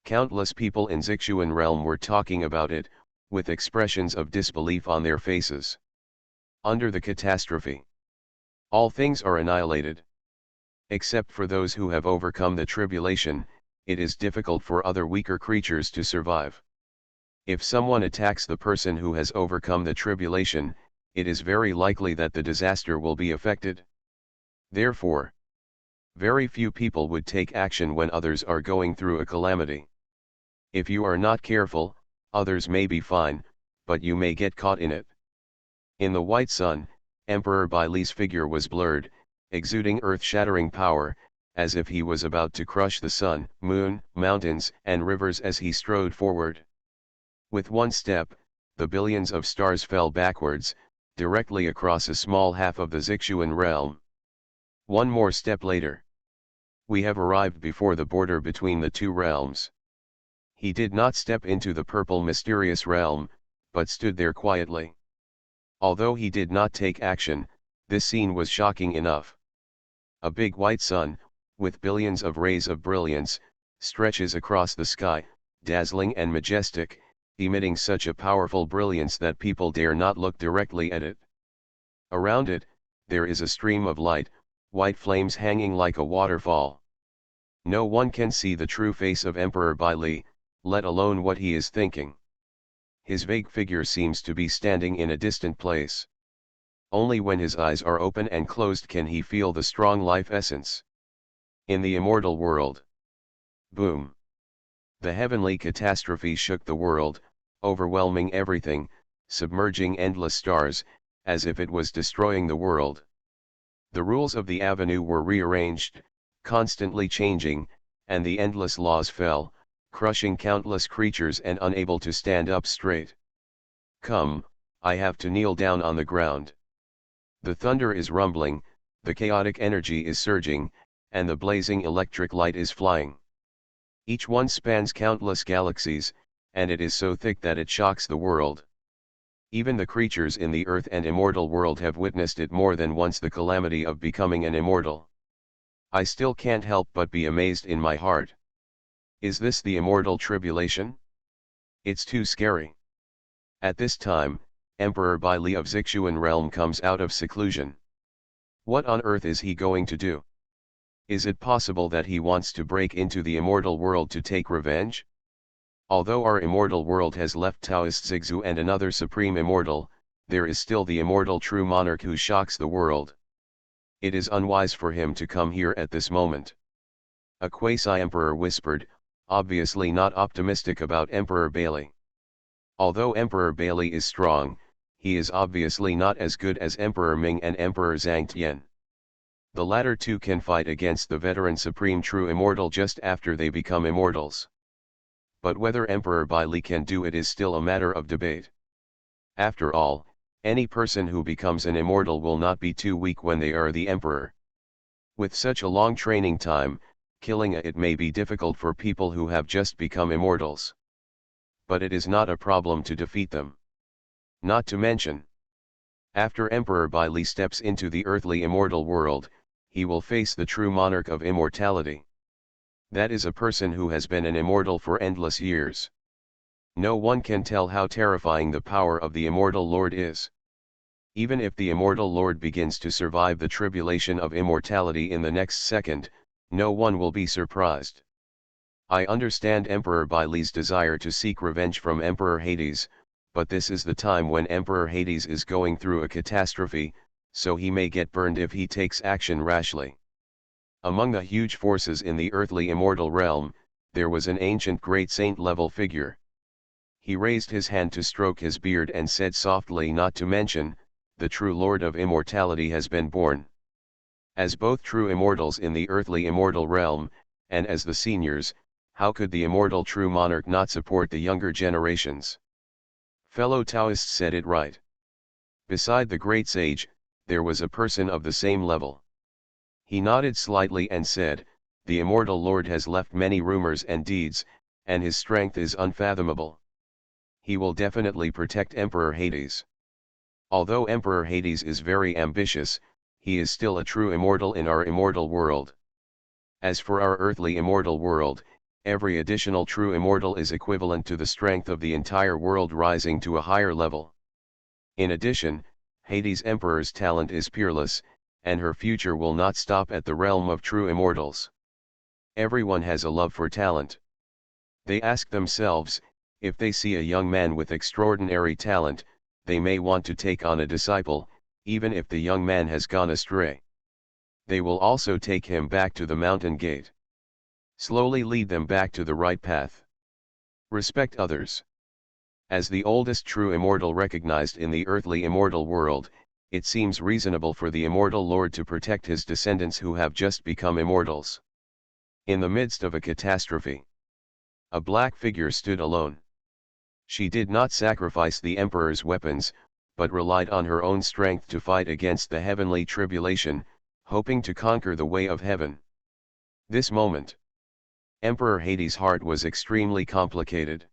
Countless people in Zixuan realm were talking about it, with expressions of disbelief on their faces. Under the catastrophe, all things are annihilated. Except for those who have overcome the tribulation, it is difficult for other weaker creatures to survive. If someone attacks the person who has overcome the tribulation, it is very likely that the disaster will be affected. Therefore, very few people would take action when others are going through a calamity. If you are not careful, others may be fine, but you may get caught in it. In the white sun, Emperor Baili's figure was blurred, exuding earth-shattering power, as if he was about to crush the sun, moon, mountains, and rivers as he strode forward. With one step, the billions of stars fell backwards, directly across a small half of the Zixuan realm. One more step later. We have arrived before the border between the two realms. He did not step into the purple mysterious realm, but stood there quietly. Although he did not take action, this scene was shocking enough. A big white sun, with billions of rays of brilliance, stretches across the sky, dazzling and majestic, emitting such a powerful brilliance that people dare not look directly at it. Around it, there is a stream of light, white flames hanging like a waterfall. No one can see the true face of Emperor Baili, let alone what he is thinking. His vague figure seems to be standing in a distant place. Only when his eyes are open and closed can he feel the strong life essence. In the immortal world. Boom. The heavenly catastrophe shook the world, overwhelming everything, submerging endless stars, as if it was destroying the world. The rules of the avenue were rearranged, constantly changing, and the endless laws fell, crushing countless creatures and unable to stand up straight. Come, I have to kneel down on the ground. The thunder is rumbling, the chaotic energy is surging, and the blazing electric light is flying. Each one spans countless galaxies, and it is so thick that it shocks the world. Even the creatures in the earth and immortal world have witnessed it more than once, the calamity of becoming an immortal. I still can't help but be amazed in my heart. Is this the immortal tribulation? It's too scary. At this time, Emperor Baili of Zixuan realm comes out of seclusion. What on earth is he going to do? Is it possible that he wants to break into the immortal world to take revenge? Although our immortal world has left Taoist Zixu and another supreme immortal, there is still the immortal true monarch who shocks the world. It is unwise for him to come here at this moment. A quasi-emperor whispered, obviously not optimistic about Emperor Baili. Although Emperor Baili is strong, he is obviously not as good as Emperor Ming and Emperor Zhang Tian. The latter two can fight against the veteran supreme true immortal just after they become immortals. But whether Emperor Baili can do it is still a matter of debate. After all, any person who becomes an immortal will not be too weak when they are the emperor. With such a long training time, killing it may be difficult for people who have just become immortals. But it is not a problem to defeat them. Not to mention, after Emperor Baili steps into the earthly immortal world, he will face the true monarch of immortality. That is a person who has been an immortal for endless years. No one can tell how terrifying the power of the immortal Lord is. Even if the immortal Lord begins to survive the tribulation of immortality in the next second, no one will be surprised. I understand Emperor Baili's desire to seek revenge from Emperor Hades, but this is the time when Emperor Hades is going through a catastrophe, so he may get burned if he takes action rashly. Among the huge forces in the earthly immortal realm, there was an ancient great saint-level figure. He raised his hand to stroke his beard and said softly, not to mention, the true Lord of immortality has been born. As both true immortals in the earthly immortal realm, and as the seniors, how could the immortal true monarch not support the younger generations? Fellow Taoists said it right. Beside the great sage, there was a person of the same level. He nodded slightly and said, "The immortal Lord has left many rumors and deeds, and his strength is unfathomable. He will definitely protect Emperor Hades. Although Emperor Hades is very ambitious, he is still a true immortal in our immortal world. As for our earthly immortal world, every additional true immortal is equivalent to the strength of the entire world rising to a higher level. In addition, Hades' Emperor's talent is peerless, and her future will not stop at the realm of true immortals. Everyone has a love for talent. They ask themselves, if they see a young man with extraordinary talent, they may want to take on a disciple, even if the young man has gone astray. They will also take him back to the mountain gate. Slowly lead them back to the right path. Respect others. As the oldest true immortal recognized in the earthly immortal world, it seems reasonable for the immortal Lord to protect his descendants who have just become immortals. In the midst of a catastrophe, a black figure stood alone. She did not sacrifice the emperor's weapons, but relied on her own strength to fight against the heavenly tribulation, hoping to conquer the way of heaven. This moment, Emperor Hades' heart was extremely complicated.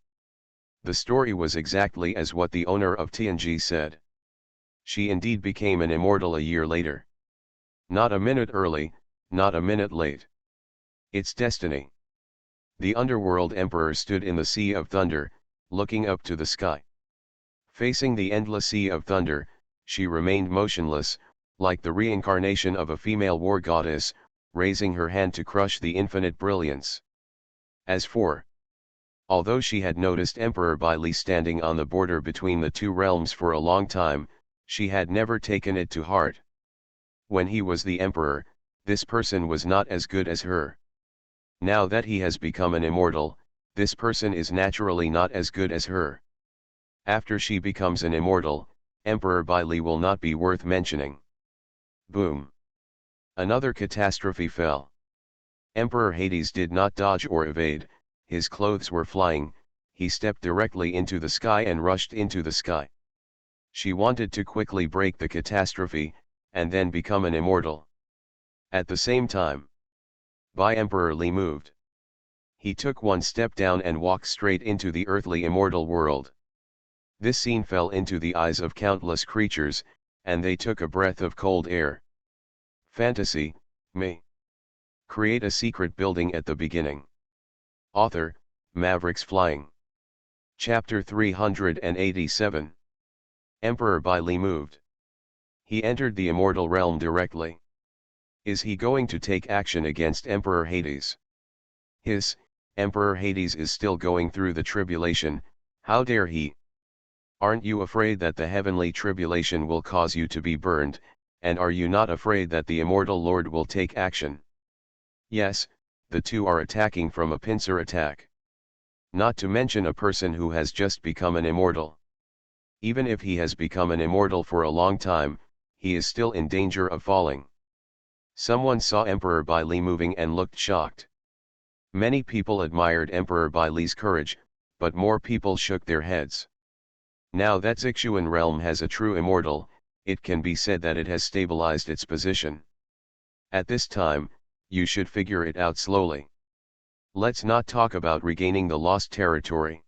The story was exactly as what the owner of TNG said. She indeed became an immortal a year later. Not a minute early, not a minute late. It's destiny. The underworld emperor stood in the sea of thunder, looking up to the sky. Facing the endless sea of thunder, she remained motionless, like the reincarnation of a female war goddess, raising her hand to crush the infinite brilliance. Although she had noticed Emperor Bailey standing on the border between the two realms for a long time, she had never taken it to heart. When he was the emperor, this person was not as good as her. Now that he has become an immortal, this person is naturally not as good as her. After she becomes an immortal, Emperor Bailey will not be worth mentioning. Boom. Another catastrophe fell. Emperor Hades did not dodge or evade, his clothes were flying, he stepped directly into the sky and rushed into the sky. She wanted to quickly break the catastrophe, and then become an immortal. At the same time, Emperor Lee moved. He took one step down and walked straight into the earthly immortal world. This scene fell into the eyes of countless creatures, and they took a breath of cold air. Fantasy, me. Create a secret building at the beginning. Author, Mavericks Flying. Chapter 387. Emperor Bailey moved. He entered the immortal realm directly. Is he going to take action against Emperor Hades? Emperor Hades is still going through the tribulation, how dare he? Aren't you afraid that the heavenly tribulation will cause you to be burned, and are you not afraid that the immortal Lord will take action? Yes, the two are attacking from a pincer attack. Not to mention a person who has just become an immortal. Even if he has become an immortal for a long time, he is still in danger of falling. Someone saw Emperor Bailey moving and looked shocked. Many people admired Emperor Bailey's courage, but more people shook their heads. Now that Zixuan realm has a true immortal, it can be said that it has stabilized its position. At this time, you should figure it out slowly. Let's not talk about regaining the lost territory.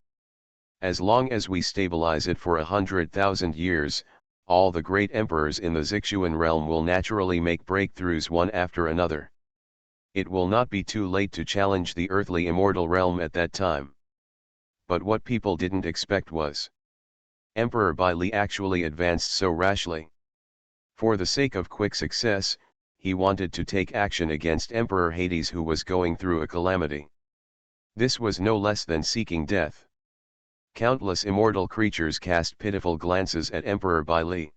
As long as we stabilize it for 100,000 years, all the great emperors in the Zixuan realm will naturally make breakthroughs one after another. It will not be too late to challenge the earthly immortal realm at that time. But what people didn't expect was Emperor Bailey actually advanced so rashly. For the sake of quick success, he wanted to take action against Emperor Hades, who was going through a calamity. This was no less than seeking death. Countless immortal creatures cast pitiful glances at Emperor Bailey.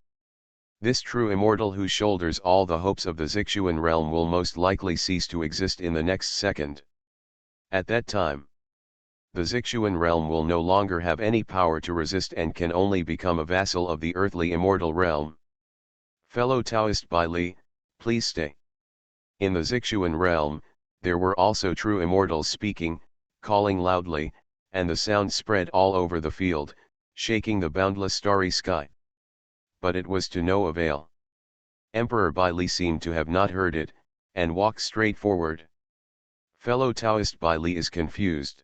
This true immortal who shoulders all the hopes of the Zixuan realm will most likely cease to exist in the next second. At that time, the Zixuan realm will no longer have any power to resist and can only become a vassal of the earthly immortal realm. Fellow Taoist Bailey, please stay. In the Zixuan realm, there were also true immortals speaking, calling loudly, and the sound spread all over the field, shaking the boundless starry sky. But it was to no avail. Emperor Bailey seemed to have not heard it, and walks straight forward. Fellow Taoist Bai Li is confused.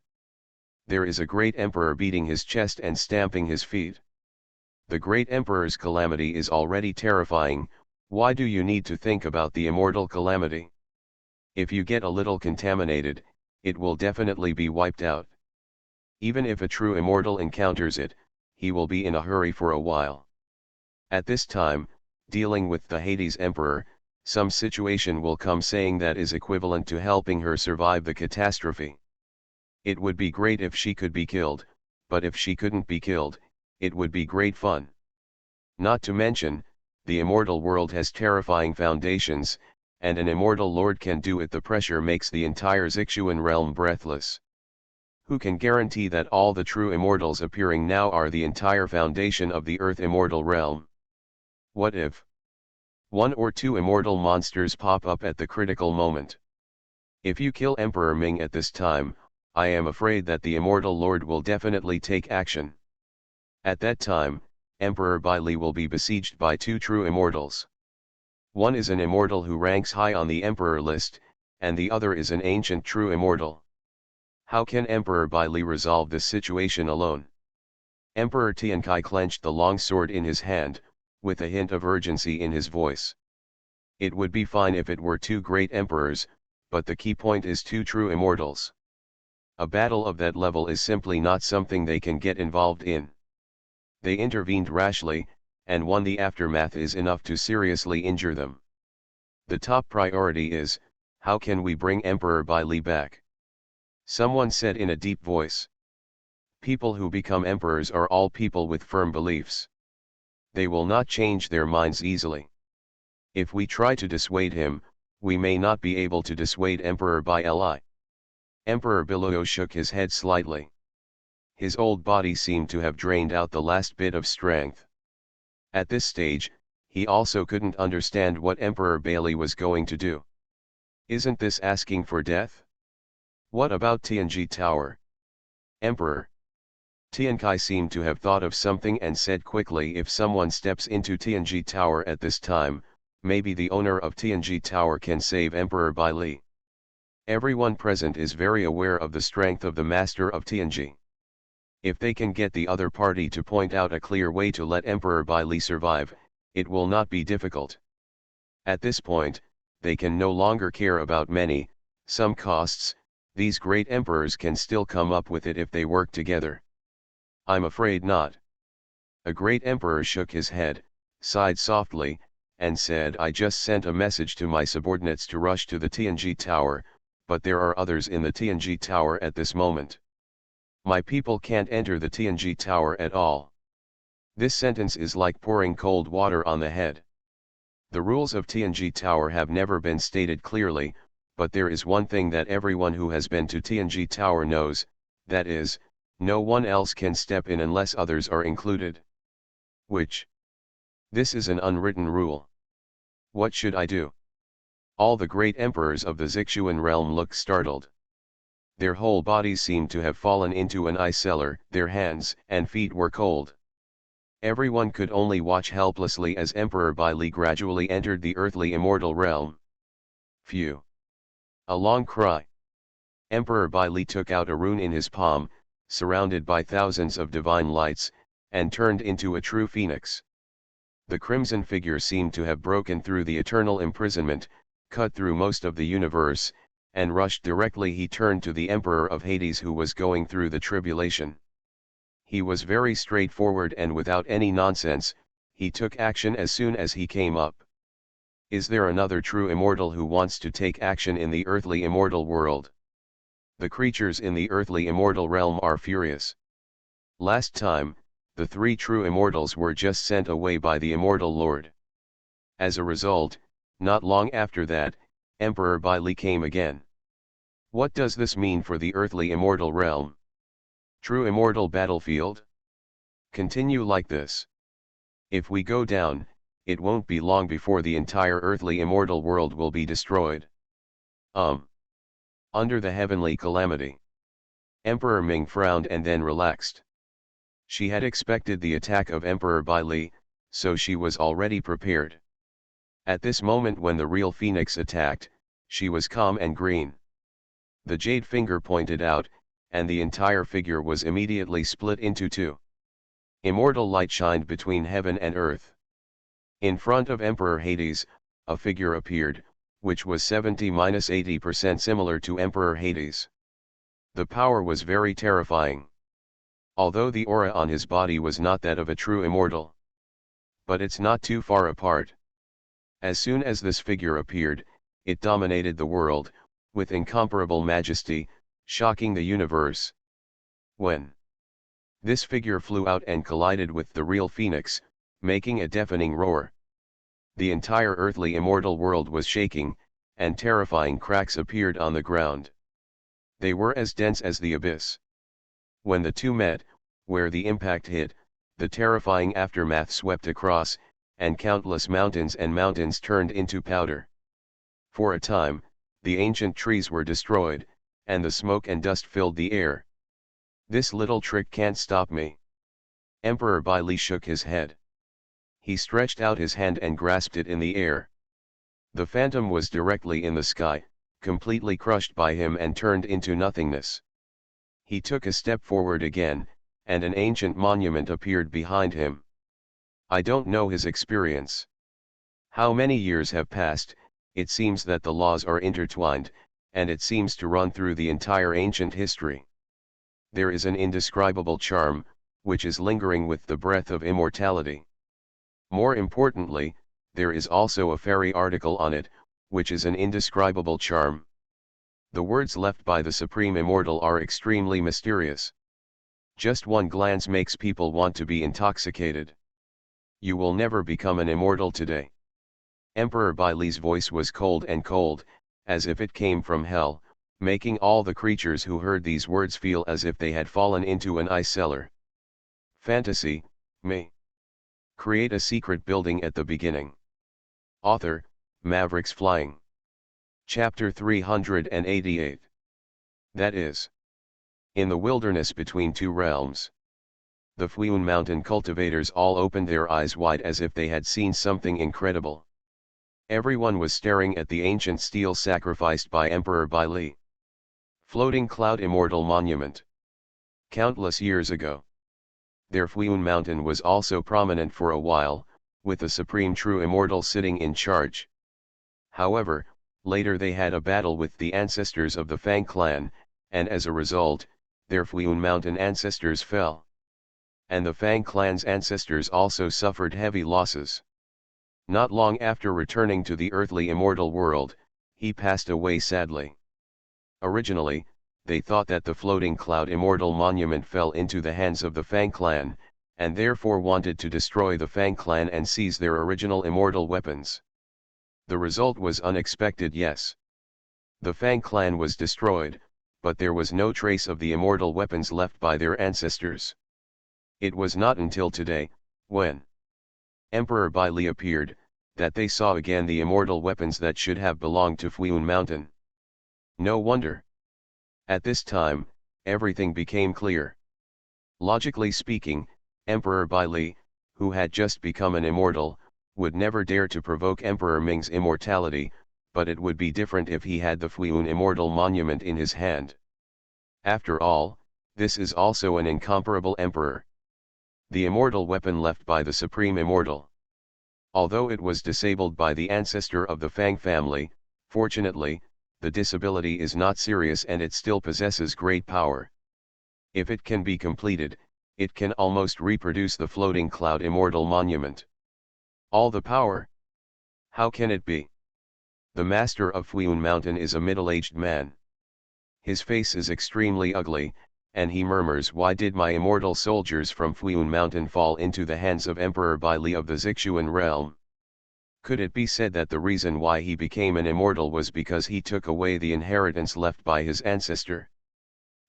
There is a great emperor beating his chest and stamping his feet. The great emperor's calamity is already terrifying. Why do you need to think about the immortal calamity? If you get a little contaminated, it will definitely be wiped out. Even if a true immortal encounters it, he will be in a hurry for a while. At this time, dealing with the Hades emperor, some situation will come saying that is equivalent to helping her survive the catastrophe. It would be great if she could be killed, but if she couldn't be killed, it would be great fun. Not to mention, the immortal world has terrifying foundations, and an immortal lord can do it. The pressure makes the entire Zixuan realm breathless. Who can guarantee that all the true immortals appearing now are the entire foundation of the earth immortal realm? What if one or two immortal monsters pop up at the critical moment? If you kill Emperor Ming at this time, I am afraid that the immortal lord will definitely take action. At that time, Emperor Bai Li will be besieged by two true immortals. One is an immortal who ranks high on the emperor list, and the other is an ancient true immortal. How can Emperor Bai Li resolve this situation alone? Emperor Tiankai clenched the long sword in his hand, with a hint of urgency in his voice. It would be fine if it were two great emperors, but the key point is two true immortals. A battle of that level is simply not something they can get involved in. They intervened rashly, and the aftermath is enough to seriously injure them. The top priority is, how can we bring Emperor Bai Li back? Someone said in a deep voice. People who become emperors are all people with firm beliefs. They will not change their minds easily. If we try to dissuade him, we may not be able to dissuade Emperor Bai Li. Emperor Biluo shook his head slightly. His old body seemed to have drained out the last bit of strength. At this stage, he also couldn't understand what Emperor Bai Li was going to do. Isn't this asking for death? What about Tianji Tower? Emperor. Tiankai seemed to have thought of something and said quickly, if someone steps into Tianji Tower at this time, maybe the owner of Tianji Tower can save Emperor Bai Li. Everyone present is very aware of the strength of the master of Tianji. If they can get the other party to point out a clear way to let Emperor Bai Li survive, it will not be difficult. At this point, they can no longer care about some costs. These great emperors can still come up with it if they work together. I'm afraid not. A great emperor shook his head, sighed softly, and said, I just sent a message to my subordinates to rush to the Tianji Tower, but there are others in the Tianji Tower at this moment. My people can't enter the Tianji Tower at all. This sentence is like pouring cold water on the head. The rules of Tianji Tower have never been stated clearly, but there is one thing that everyone who has been to Tianji Tower knows, that is, no one else can step in unless others are included. Which? This is an unwritten rule. What should I do? All the great emperors of the Zixuan realm looked startled. Their whole bodies seemed to have fallen into an ice cellar, their hands and feet were cold. Everyone could only watch helplessly as Emperor Bai Li gradually entered the earthly immortal realm. Phew! A long cry. Emperor Bai Li took out a rune in his palm, surrounded by thousands of divine lights, and turned into a true phoenix. The crimson figure seemed to have broken through the eternal imprisonment, cut through most of the universe, and rushed directly. He turned to the Emperor of Hades, who was going through the tribulation. He was very straightforward and without any nonsense. He took action as soon as he came up. Is there another true immortal who wants to take action in the earthly immortal world? The creatures in the earthly immortal realm are furious. Last time, the three true immortals were just sent away by the immortal lord. As a result, not long after that, Emperor Bai Li came again. What does this mean for the earthly immortal realm? True immortal battlefield? Continue like this. If we go down, it won't be long before the entire earthly immortal world will be destroyed. Under the heavenly calamity. Emperor Ming frowned and then relaxed. She had expected the attack of Emperor Bai Li, so she was already prepared. At this moment when the real phoenix attacked, She was calm and green. The jade finger pointed out, and the entire figure was immediately split into two. Immortal light shined between heaven and earth. In front of Emperor Hades, a figure appeared, which was 70–80% similar to Emperor Hades. The power was very terrifying. Although the aura on his body was not that of a true immortal. But it's not too far apart. As soon as this figure appeared, it dominated the world, with incomparable majesty, shocking the universe. When this figure flew out and collided with the real phoenix, making a deafening roar. The entire earthly immortal world was shaking, and terrifying cracks appeared on the ground. They were as dense as the abyss. When the two met, where the impact hit, the terrifying aftermath swept across, and countless mountains and mountains turned into powder. For a time, the ancient trees were destroyed, and the smoke and dust filled the air. This little trick can't stop me. Emperor Baili shook his head. He stretched out his hand and grasped it in the air. The phantom was directly in the sky, completely crushed by him and turned into nothingness. He took a step forward again, and an ancient monument appeared behind him. I don't know his experience. How many years have passed, it seems that the laws are intertwined, and it seems to run through the entire ancient history. There is an indescribable charm, which is lingering with the breath of immortality. More importantly, there is also a fairy article on it, which is an indescribable charm. The words left by the Supreme Immortal are extremely mysterious. Just one glance makes people want to be intoxicated. You will never become an immortal today. Emperor Baili's voice was cold and cold, as if it came from hell, making all the creatures who heard these words feel as if they had fallen into an ice cellar. Fantasy, me. Create a secret building at the beginning. Author, Mavericks Flying. Chapter 388. That is. In the wilderness between two realms. The Fuiun mountain cultivators all opened their eyes wide as if they had seen something incredible. Everyone was staring at the ancient stele sacrificed by Emperor Baili. Floating cloud immortal monument. Countless years ago. Their Fuiun mountain was also prominent for a while, with the supreme true immortal sitting in charge. However, later they had a battle with the ancestors of the Fang clan, and as a result, their Fuiun mountain ancestors fell. And the Fang clan's ancestors also suffered heavy losses. Not long after returning to the earthly immortal world, he passed away sadly. Originally, they thought that the floating cloud immortal monument fell into the hands of the Fang clan, and therefore wanted to destroy the Fang clan and seize their original immortal weapons. The result was unexpected, yes. The Fang clan was destroyed, but there was no trace of the immortal weapons left by their ancestors. It was not until today, when Emperor Baili appeared, that they saw again the immortal weapons that should have belonged to Fuiun mountain. No wonder. At this time, everything became clear. Logically speaking, Emperor Baili, who had just become an immortal, would never dare to provoke Emperor Ming's immortality, but it would be different if he had the Fuiun immortal monument in his hand. After all, this is also an incomparable emperor. The immortal weapon left by the Supreme Immortal. Although it was disabled by the ancestor of the Fang family, fortunately, the disability is not serious and it still possesses great power. If it can be completed, it can almost reproduce the floating cloud immortal monument. All the power? How can it be? The master of Fuiun mountain is a middle-aged man. His face is extremely ugly, and he murmurs, "Why did my immortal soldiers from Fuiun mountain fall into the hands of Emperor Baili of the Zixuan realm?" Could it be said that the reason why he became an immortal was because he took away the inheritance left by his ancestor?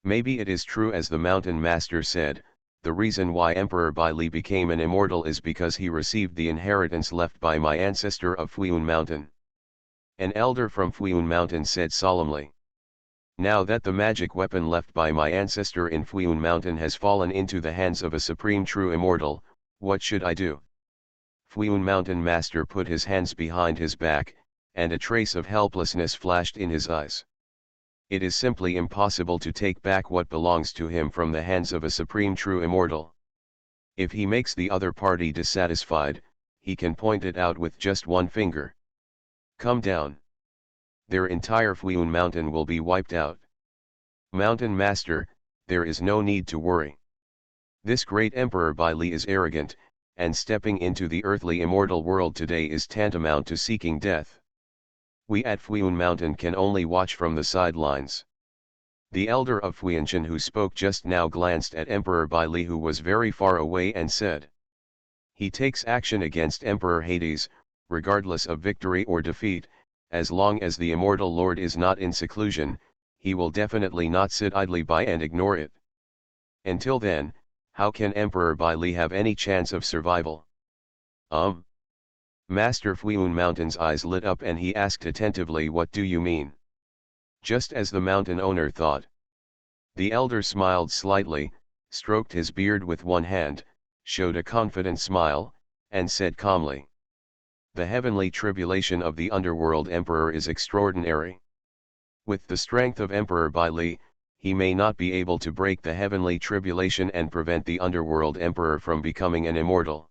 Maybe it is true as the mountain master said, the reason why Emperor Baili became an immortal is because he received the inheritance left by my ancestor of Fuiun mountain. An elder from Fuiun mountain said solemnly. Now that the magic weapon left by my ancestor in Fuiun mountain has fallen into the hands of a supreme true immortal, what should I do? Fuiun mountain master put his hands behind his back, and a trace of helplessness flashed in his eyes. It is simply impossible to take back what belongs to him from the hands of a supreme true immortal. If he makes the other party dissatisfied, he can point it out with just one finger. Come down. Their entire Fuiyun mountain will be wiped out. Mountain Master, there is no need to worry. This great Emperor Bai Li is arrogant, and stepping into the earthly immortal world today is tantamount to seeking death. We at Fuiyun Mountain can only watch from the sidelines. The elder of Fuinshan who spoke just now glanced at Emperor Bai Li who was very far away and said, "He takes action against Emperor Hades, regardless of victory or defeat, as long as the immortal lord is not in seclusion, he will definitely not sit idly by and ignore it. Until then, how can Emperor Bai Li have any chance of survival?" Master Fuiyun Mountain's eyes lit up and he asked attentively, "What do you mean?" Just as the mountain owner thought. The elder smiled slightly, stroked his beard with one hand, showed a confident smile, and said calmly, "The heavenly tribulation of the underworld emperor is extraordinary. With the strength of Emperor Bai Li, he may not be able to break the heavenly tribulation and prevent the underworld emperor from becoming an immortal.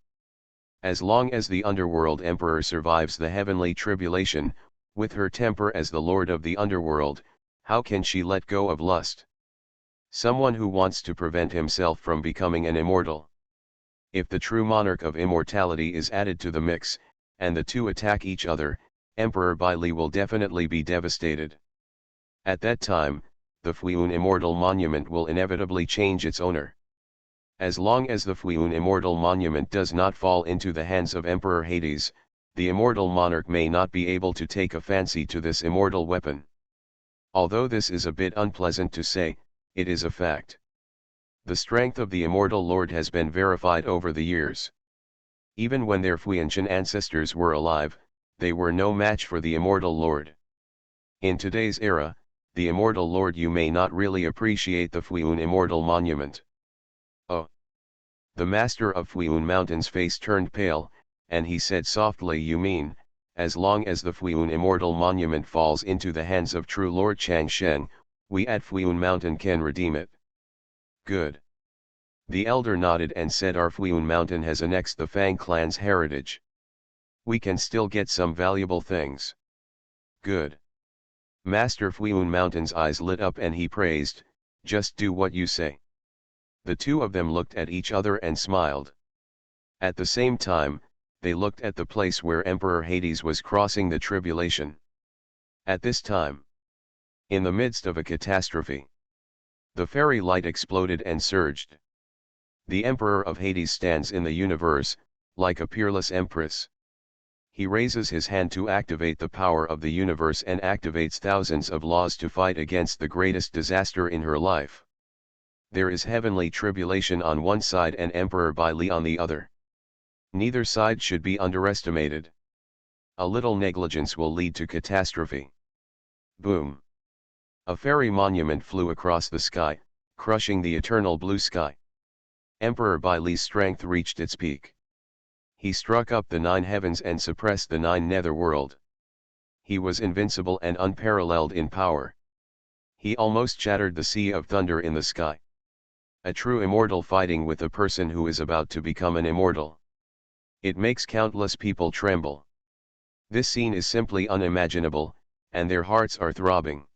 As long as the underworld emperor survives the heavenly tribulation, with her temper as the lord of the underworld, how can she let go of lust? Someone who wants to prevent himself from becoming an immortal. If the true monarch of immortality is added to the mix, and the two attack each other, Emperor Bai Li will definitely be devastated. At that time, the Fuiyun Immortal Monument will inevitably change its owner. As long as the Fuiyun Immortal Monument does not fall into the hands of Emperor Hades, the immortal monarch may not be able to take a fancy to this immortal weapon. Although this is a bit unpleasant to say, it is a fact. The strength of the immortal lord has been verified over the years. Even when their Fuinshan ancestors were alive, they were no match for the immortal lord. In today's era, the immortal lord you may not really appreciate the Fuiyun Immortal Monument. Oh! The master of Fuiyun Mountain's face turned pale, and he said softly, "You mean, as long as the Fuiyun Immortal Monument falls into the hands of true Lord Changshen, we at Fuiyun Mountain can redeem it." Good. The elder nodded and said, "Our Fuiyun Mountain has annexed the Fang clan's heritage. We can still get some valuable things." Good. Master Fuiyun Mountain's eyes lit up and he praised, "Just do what you say." The two of them looked at each other and smiled. At the same time, they looked at the place where Emperor Hades was crossing the tribulation. At this time, in the midst of a catastrophe, the fairy light exploded and surged. The Emperor of Hades stands in the universe, like a peerless empress. He raises his hand to activate the power of the universe and activates thousands of laws to fight against the greatest disaster in her life. There is heavenly tribulation on one side and Emperor Bai Li on the other. Neither side should be underestimated. A little negligence will lead to catastrophe. Boom! A fairy monument flew across the sky, crushing the eternal blue sky. Emperor Bai Li's strength reached its peak. He struck up the 9 heavens and suppressed the 9 netherworld. He was invincible and unparalleled in power. He almost shattered the sea of thunder in the sky. A true immortal fighting with a person who is about to become an immortal. It makes countless people tremble. This scene is simply unimaginable, and their hearts are throbbing.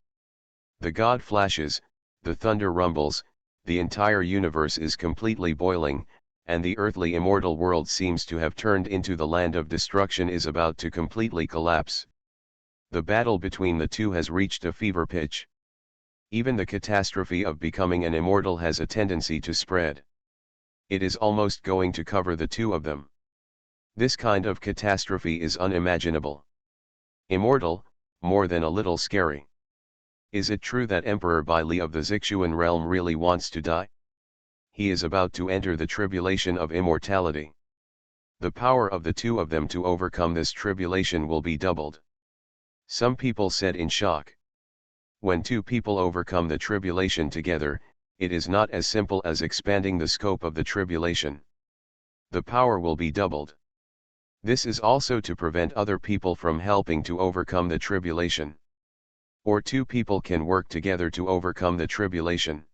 The god flashes, the thunder rumbles, the entire universe is completely boiling, and the earthly immortal world seems to have turned into the land of destruction is about to completely collapse. The battle between the two has reached a fever pitch. Even the catastrophe of becoming an immortal has a tendency to spread. It is almost going to cover the two of them. This kind of catastrophe is unimaginable. Immortal, more than a little scary. Is it true that Emperor Bai Li of the Zixuan realm really wants to die? He is about to enter the tribulation of immortality. The power of the two of them to overcome this tribulation will be doubled. Some people said in shock. When two people overcome the tribulation together, it is not as simple as expanding the scope of the tribulation. The power will be doubled. This is also to prevent other people from helping to overcome the tribulation. Or two people can work together to overcome the tribulation.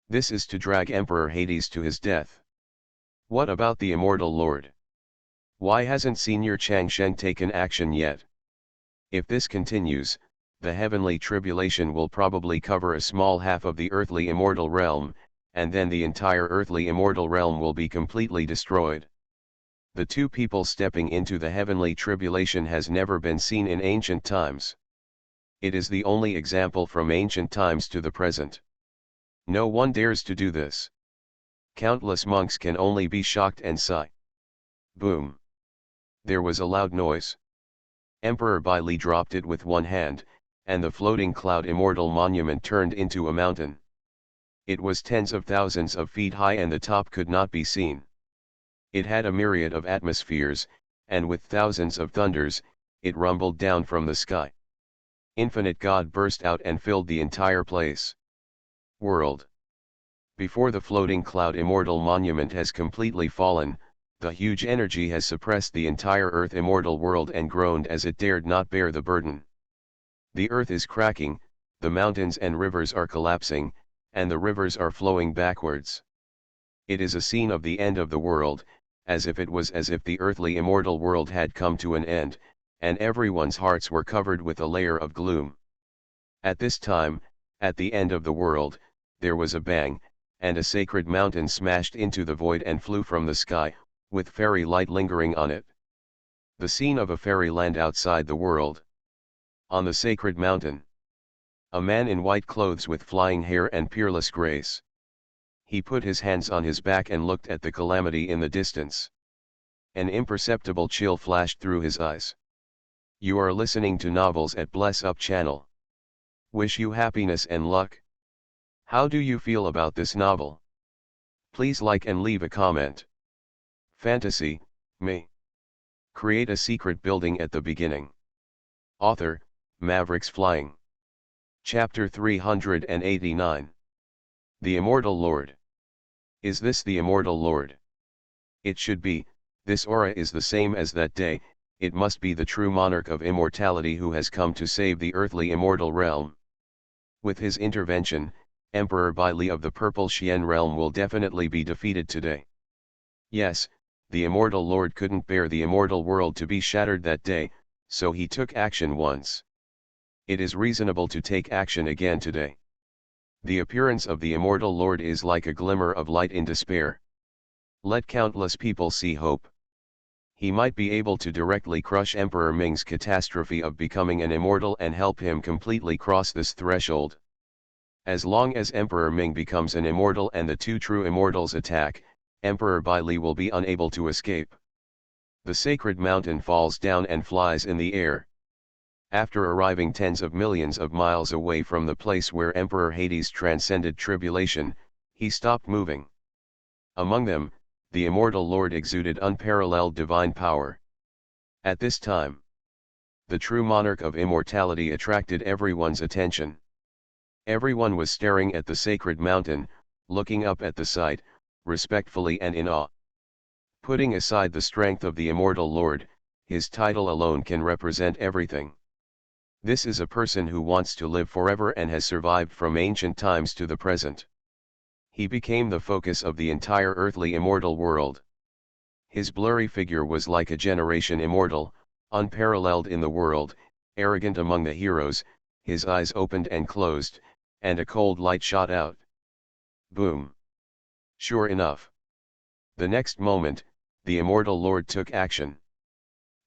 This is to drag Emperor Hades to his death. What about the immortal Lord? Why hasn't Senior Changshen taken action yet? If this continues, the heavenly tribulation will probably cover a small half of the earthly immortal realm, and then the entire earthly immortal realm will be completely destroyed. The two people stepping into the heavenly tribulation has never been seen in ancient times. It is the only example from ancient times to the present. No one dares to do this. Countless monks can only be shocked and sigh. Boom! There was a loud noise. Emperor Baili dropped it with one hand, and the floating cloud immortal monument turned into a mountain. It was tens of thousands of feet high and the top could not be seen. It had a myriad of atmospheres, and with thousands of thunders, it rumbled down from the sky. Infinite God burst out and filled the entire place. World. Before the floating cloud immortal monument has completely fallen, the huge energy has suppressed the entire earth immortal world and groaned as it dared not bear the burden. The earth is cracking, the mountains and rivers are collapsing, and the rivers are flowing backwards. It is a scene of the end of the world, as if the earthly immortal world had come to an end, and everyone's hearts were covered with a layer of gloom. At this time, at the end of the world, there was a bang, and a sacred mountain smashed into the void and flew from the sky, with fairy light lingering on it. The scene of a fairyland outside the world. On the sacred mountain, a man in white clothes with flying hair and peerless grace. He put his hands on his back and looked at the calamity in the distance. An imperceptible chill flashed through his eyes. You are listening to Novels at Bless Up channel. Wish you happiness and luck. How do you feel about this novel? Please like and leave a comment. Fantasy, me. Create a secret building at the beginning. Author, Mavericks Flying. Chapter 389. The Immortal Lord. Is this the Immortal Lord? It should be. This aura is the same as that day. It must be the true monarch of immortality who has come to save the earthly immortal realm. With his intervention, Emperor Baili of the Purple Xian realm will definitely be defeated today. Yes, the Immortal Lord couldn't bear the immortal world to be shattered that day, so he took action once. It is reasonable to take action again today. The appearance of the Immortal Lord is like a glimmer of light in despair. Let countless people see hope. He might be able to directly crush Emperor Ming's catastrophe of becoming an immortal and help him completely cross this threshold. As long as Emperor Ming becomes an immortal and the two true immortals attack, Emperor Baili will be unable to escape. The sacred mountain falls down and flies in the air. After arriving tens of millions of miles away from the place where Emperor Hades transcended tribulation, he stopped moving. Among them, the immortal Lord exuded unparalleled divine power. At this time, the true monarch of immortality attracted everyone's attention. Everyone was staring at the sacred mountain, looking up at the sight, respectfully and in awe. Putting aside the strength of the immortal Lord, his title alone can represent everything. This is a person who wants to live forever and has survived from ancient times to the present. He became the focus of the entire earthly immortal world. His blurry figure was like a generation immortal, unparalleled in the world, arrogant among the heroes. His eyes opened and closed, and a cold light shot out. Boom! Sure enough. The next moment, the immortal Lord took action.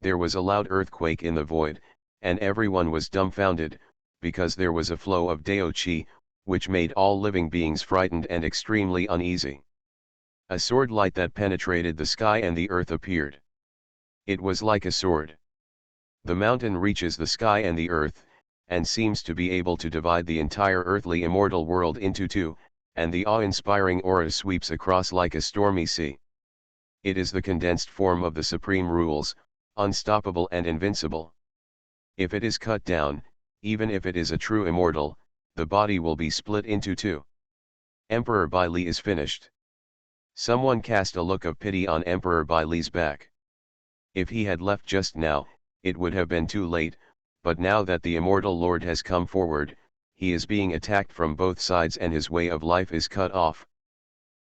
There was a loud earthquake in the void, and everyone was dumbfounded, because there was a flow of Dao Qi, which made all living beings frightened and extremely uneasy. A sword light that penetrated the sky and the earth appeared. It was like a sword. The mountain reaches the sky and the earth, and seems to be able to divide the entire earthly immortal world into two, and the awe-inspiring aura sweeps across like a stormy sea. It is the condensed form of the supreme rules, unstoppable and invincible. If it is cut down, even if it is a true immortal, the body will be split into two. Emperor Baili is finished. Someone cast a look of pity on Emperor Baili's back. If he had left just now, it would have been too late, but now that the immortal Lord has come forward, he is being attacked from both sides and his way of life is cut off.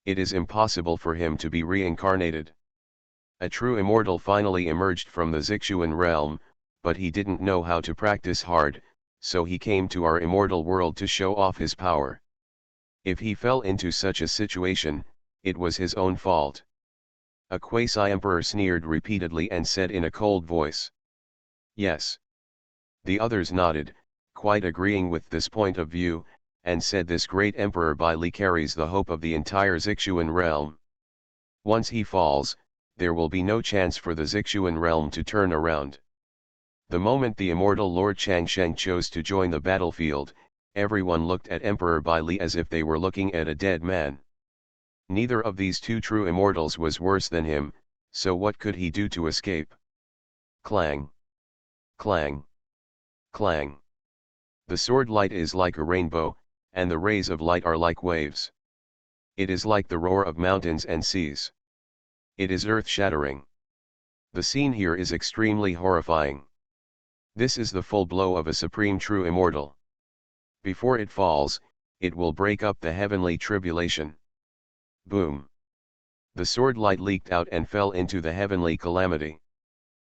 It is impossible for him to be reincarnated. A true immortal finally emerged from the Zixuan realm, but he didn't know how to practice hard, so he came to our immortal world to show off his power. If he fell into such a situation, it was his own fault. A quasi-emperor sneered repeatedly and said in a cold voice, "Yes." The others nodded, quite agreeing with this point of view, and said this great emperor Baili carries the hope of the entire Zixuan realm. Once he falls, there will be no chance for the Zixuan realm to turn around. The moment the immortal Lord Changsheng chose to join the battlefield, everyone looked at Emperor Baili as if they were looking at a dead man. Neither of these two true immortals was worse than him, so what could he do to escape? Clang! Clang! Clang! The sword light is like a rainbow, and the rays of light are like waves. It is like the roar of mountains and seas. It is earth-shattering. The scene here is extremely horrifying. This is the full blow of a supreme true immortal. Before it falls, it will break up the heavenly tribulation. Boom! The sword light leaked out and fell into the heavenly calamity.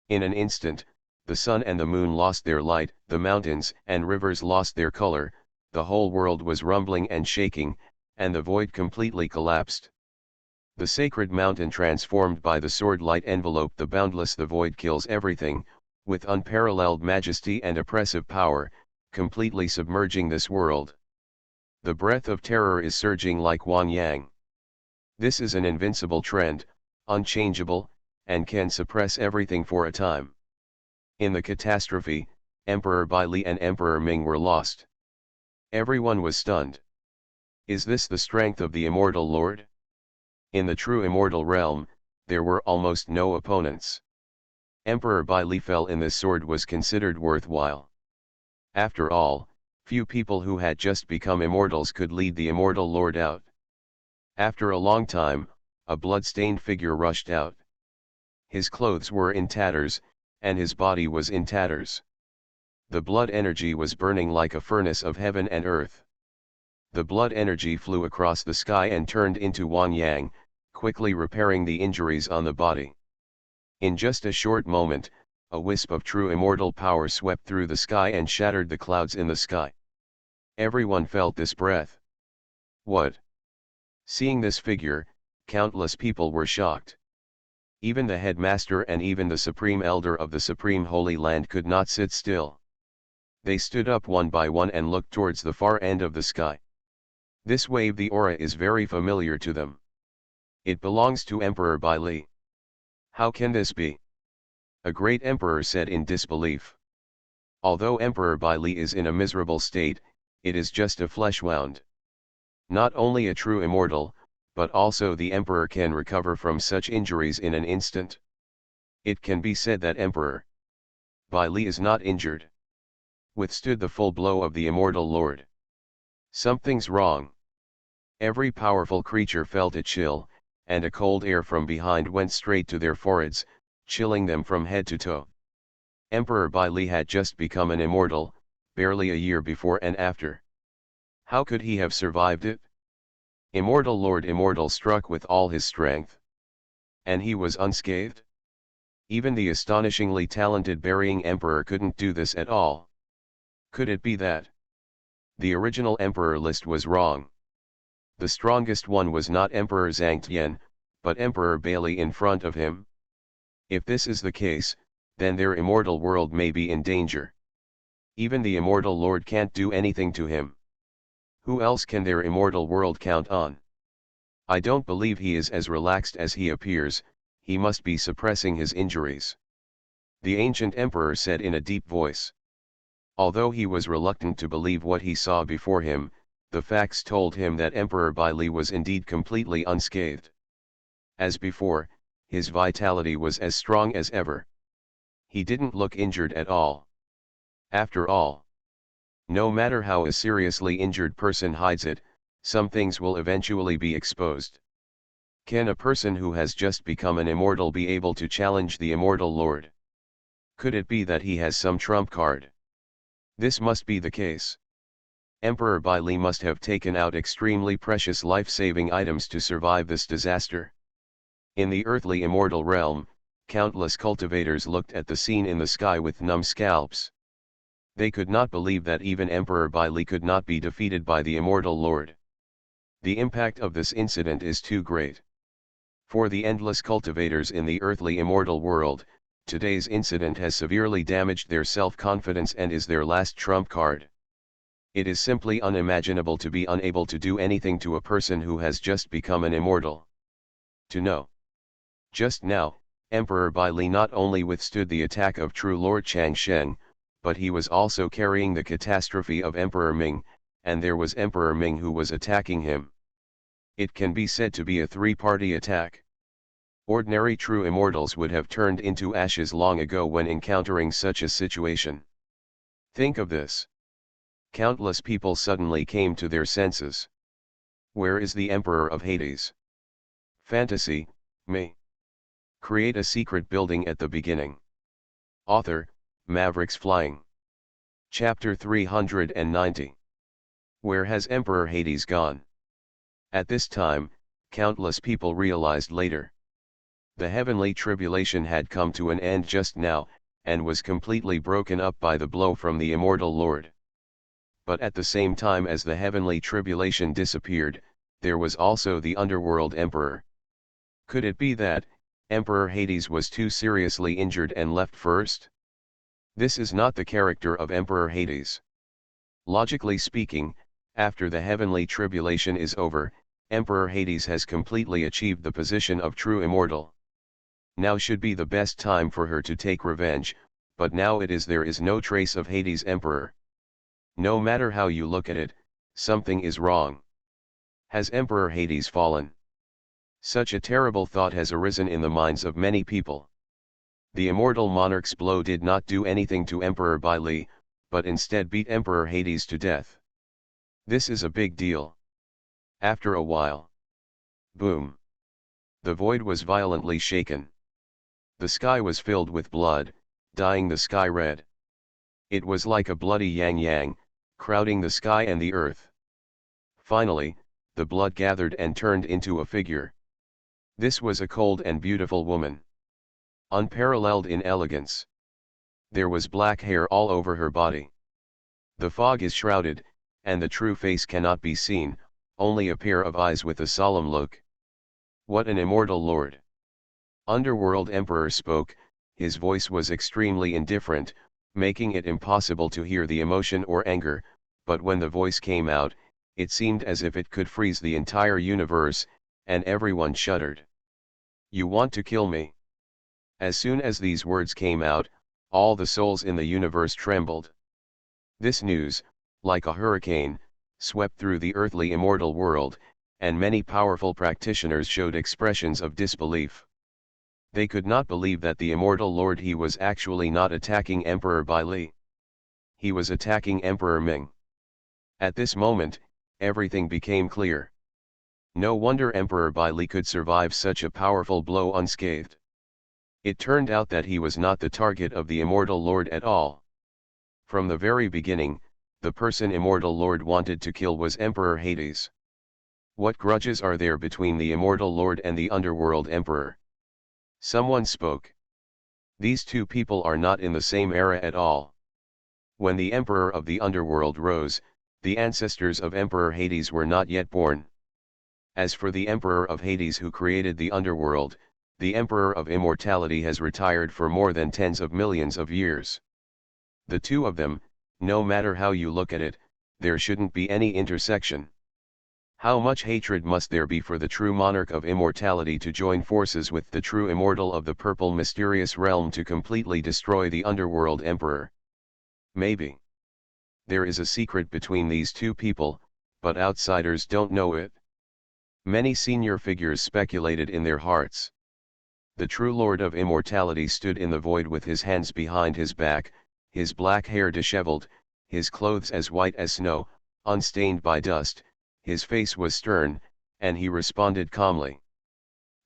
In an instant, the sun and the moon lost their light, the mountains and rivers lost their color, the whole world was rumbling and shaking, and the void completely collapsed. The sacred mountain transformed by the sword light enveloped the boundless. The void kills everything, with unparalleled majesty and oppressive power, completely submerging this world. The breath of terror is surging like Wan Yang. This is an invincible trend, unchangeable, and can suppress everything for a time. In the catastrophe, Emperor Baili and Emperor Ming were lost. Everyone was stunned. Is this the strength of the immortal Lord? In the true immortal realm, there were almost no opponents. Emperor Baili fell in this sword was considered worthwhile. After all, few people who had just become immortals could lead the immortal Lord out. After a long time, a blood-stained figure rushed out. His clothes were in tatters, and his body was in tatters. The blood energy was burning like a furnace of heaven and earth. The blood energy flew across the sky and turned into Wan Yang, quickly repairing the injuries on the body. In just a short moment, a wisp of true immortal power swept through the sky and shattered the clouds in the sky. Everyone felt this breath. What? Seeing this figure, countless people were shocked. Even the headmaster and even the supreme elder of the supreme holy land could not sit still. They stood up one by one and looked towards the far end of the sky. This wave, the aura, is very familiar to them. It belongs to Emperor Baili. How can this be? A great emperor said in disbelief. Although Emperor Baili is in a miserable state, it is just a flesh wound. Not only a true immortal, but also the emperor can recover from such injuries in an instant. It can be said that Emperor Baili is not injured. Withstood the full blow of the immortal Lord. Something's wrong. Every powerful creature felt a chill, and a cold air from behind went straight to their foreheads, chilling them from head to toe. Emperor Baili had just become an immortal, barely a year before and after. How could he have survived it? Immortal Lord Immortal struck with all his strength. And he was unscathed? Even the astonishingly talented burying emperor couldn't do this at all. Could it be that the original emperor list was wrong? The strongest one was not Emperor Zhangtian, but Emperor Baili in front of him. If this is the case, then their immortal world may be in danger. Even the immortal Lord can't do anything to him. Who else can their immortal world count on? I don't believe he is as relaxed as he appears, he must be suppressing his injuries. The ancient emperor said in a deep voice. Although he was reluctant to believe what he saw before him, the facts told him that Emperor Baili was indeed completely unscathed. As before, his vitality was as strong as ever. He didn't look injured at all. After all, no matter how a seriously injured person hides it, some things will eventually be exposed. Can a person who has just become an immortal be able to challenge the immortal Lord? Could it be that he has some trump card? This must be the case. Emperor Baili must have taken out extremely precious life-saving items to survive this disaster. In the earthly immortal realm, countless cultivators looked at the scene in the sky with numb scalps. They could not believe that even Emperor Baili could not be defeated by the immortal Lord. The impact of this incident is too great. For the endless cultivators in the earthly immortal world, today's incident has severely damaged their self-confidence and is their last trump card. It is simply unimaginable to be unable to do anything to a person who has just become an immortal. To know. Just now, Emperor Baili not only withstood the attack of true Lord Changshen, but he was also carrying the catastrophe of Emperor Ming, and there was Emperor Ming who was attacking him. It can be said to be a three-party attack. Ordinary true immortals would have turned into ashes long ago when encountering such a situation. Think of this. Countless people suddenly came to their senses. Where is the Emperor of Hades? Fantasy, me. Create a secret building at the beginning. Author, Mavericks Flying. Chapter 390. Where has Emperor Hades gone? At this time, countless people realized later. The heavenly tribulation had come to an end just now, and was completely broken up by the blow from the immortal Lord. But at the same time as the heavenly tribulation disappeared, there was also the underworld emperor. Could it be that Emperor Hades was too seriously injured and left first? This is not the character of Emperor Hades. Logically speaking, after the heavenly tribulation is over, Emperor Hades has completely achieved the position of true immortal. Now should be the best time for her to take revenge, but now there is no trace of Hades Emperor. No matter how you look at it, something is wrong. Has Emperor Hades fallen? Such a terrible thought has arisen in the minds of many people. The immortal monarch's blow did not do anything to Emperor Baili, but instead beat Emperor Hades to death. This is a big deal. After a while. Boom. The void was violently shaken. The sky was filled with blood, dyeing the sky red. It was like a bloody yang-yang, crowding the sky and the earth. Finally, the blood gathered and turned into a figure. This was a cold and beautiful woman. Unparalleled in elegance. There was black hair all over her body. The fog is shrouded, and the true face cannot be seen, only a pair of eyes with a solemn look. What an immortal lord! Underworld Emperor spoke, his voice was extremely indifferent, making it impossible to hear the emotion or anger, but when the voice came out, it seemed as if it could freeze the entire universe, and everyone shuddered. You want to kill me? As soon as these words came out, all the souls in the universe trembled. This news, like a hurricane, swept through the earthly immortal world, and many powerful practitioners showed expressions of disbelief. They could not believe that the immortal Lord he was actually not attacking Emperor Baili. He was attacking Emperor Ming. At this moment, everything became clear. No wonder Emperor Baili could survive such a powerful blow unscathed. It turned out that he was not the target of the immortal Lord at all. From the very beginning, the person immortal Lord wanted to kill was Emperor Hades. What grudges are there between the immortal Lord and the underworld emperor? Someone spoke. These two people are not in the same era at all. When the emperor of the underworld rose, the ancestors of Emperor Hades were not yet born. As for the emperor of Hades who created the underworld, the emperor of immortality has retired for more than tens of millions of years. The two of them, no matter how you look at it, there shouldn't be any intersection. How much hatred must there be for the true monarch of immortality to join forces with the true immortal of the purple mysterious realm to completely destroy the underworld emperor? Maybe there is a secret between these two people, but outsiders don't know it. Many senior figures speculated in their hearts. The true Lord of immortality stood in the void with his hands behind his back, his black hair disheveled, his clothes as white as snow, unstained by dust. His face was stern, and he responded calmly.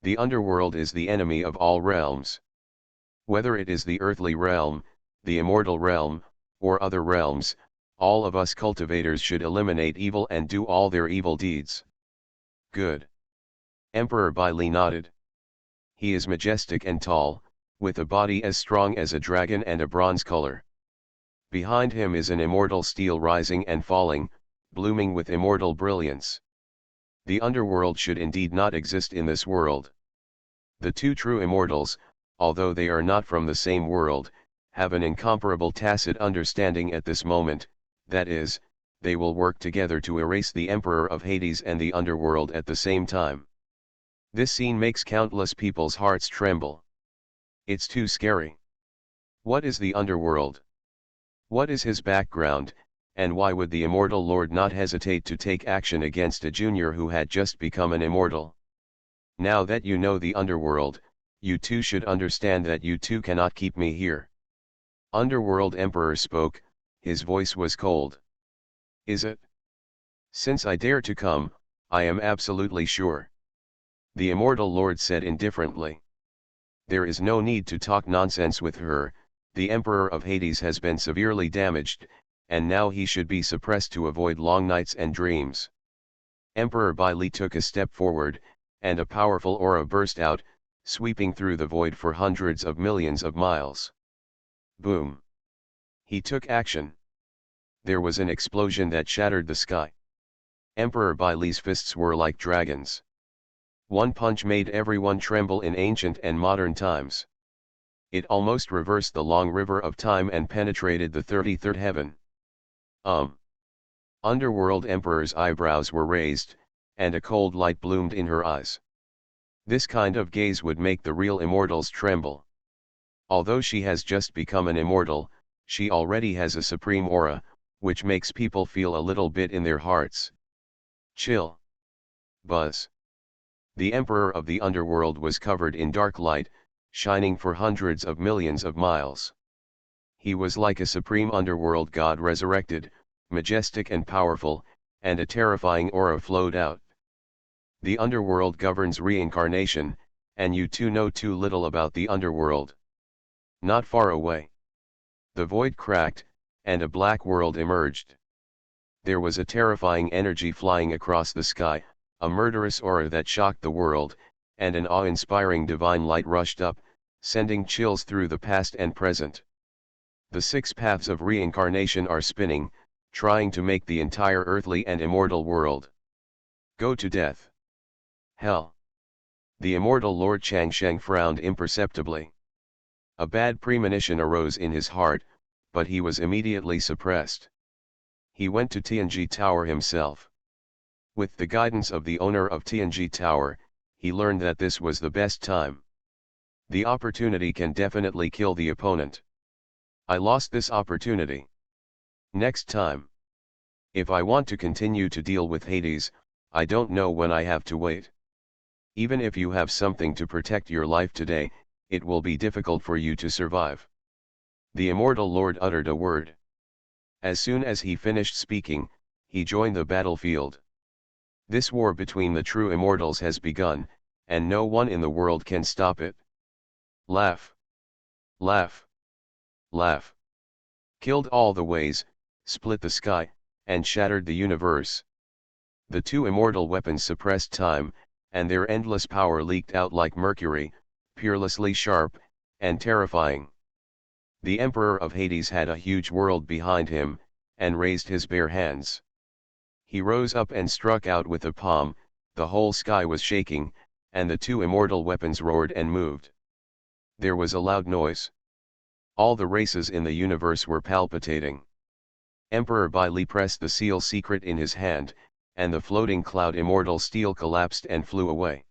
The underworld is the enemy of all realms. Whether it is the earthly realm, the immortal realm, or other realms, all of us cultivators should eliminate evil and do all their evil deeds. Good. Emperor Bailey nodded. He is majestic and tall, with a body as strong as a dragon and a bronze color. Behind him is an immortal steel rising and falling, blooming with immortal brilliance. The underworld should indeed not exist in this world. The two true immortals, although they are not from the same world, have an incomparable tacit understanding at this moment, that is, they will work together to erase the Emperor of Hades and the underworld at the same time. This scene makes countless people's hearts tremble. It's too scary. What is the underworld? What is his background, and why would the immortal lord not hesitate to take action against a junior who had just become an immortal? Now that you know the underworld, you too should understand that you too cannot keep me here. Underworld Emperor spoke, his voice was cold. Is it? Since I dare to come, I am absolutely sure. The immortal lord said indifferently. There is no need to talk nonsense with her, the Emperor of Hades has been severely damaged, and now he should be suppressed to avoid long nights and dreams. Emperor Bailey took a step forward, and a powerful aura burst out, sweeping through the void for hundreds of millions of miles. Boom! He took action. There was an explosion that shattered the sky. Emperor Bailey's fists were like dragons. One punch made everyone tremble in ancient and modern times. It almost reversed the long river of time and penetrated the 33rd heaven. Underworld Emperor's eyebrows were raised, and a cold light bloomed in her eyes. This kind of gaze would make the real immortals tremble. Although she has just become an immortal, she already has a supreme aura, which makes people feel a little bit in their hearts. Chill. Buzz. The Emperor of the Underworld was covered in dark light, shining for hundreds of millions of miles. He was like a supreme underworld god resurrected, majestic and powerful, and a terrifying aura flowed out. The underworld governs reincarnation, and you two know too little about the underworld. Not far away. The void cracked, and a black world emerged. There was a terrifying energy flying across the sky, a murderous aura that shocked the world, and an awe-inspiring divine light rushed up, sending chills through the past and present. The six paths of reincarnation are spinning, trying to make the entire earthly and immortal world go to death. Hell. The immortal Lord Changsheng frowned imperceptibly. A bad premonition arose in his heart, but he was immediately suppressed. He went to Tianji Tower himself. With the guidance of the owner of Tianji Tower, he learned that this was the best time. The opportunity can definitely kill the opponent. I lost this opportunity. Next time. If I want to continue to deal with Hades, I don't know when I have to wait. Even if you have something to protect your life today, it will be difficult for you to survive. The immortal Lord uttered a word. As soon as he finished speaking, he joined the battlefield. This war between the true immortals has begun, and no one in the world can stop it. Laugh. Laugh. Laugh. Killed all the ways, split the sky, and shattered the universe. The two immortal weapons suppressed time, and their endless power leaked out like mercury, peerlessly sharp, and terrifying. The Emperor of Hades had a huge world behind him, and raised his bare hands. He rose up and struck out with a palm, the whole sky was shaking, and the two immortal weapons roared and moved. There was a loud noise. All the races in the universe were palpitating. Emperor Bailey pressed the seal secret in his hand, and the floating cloud immortal steel collapsed and flew away.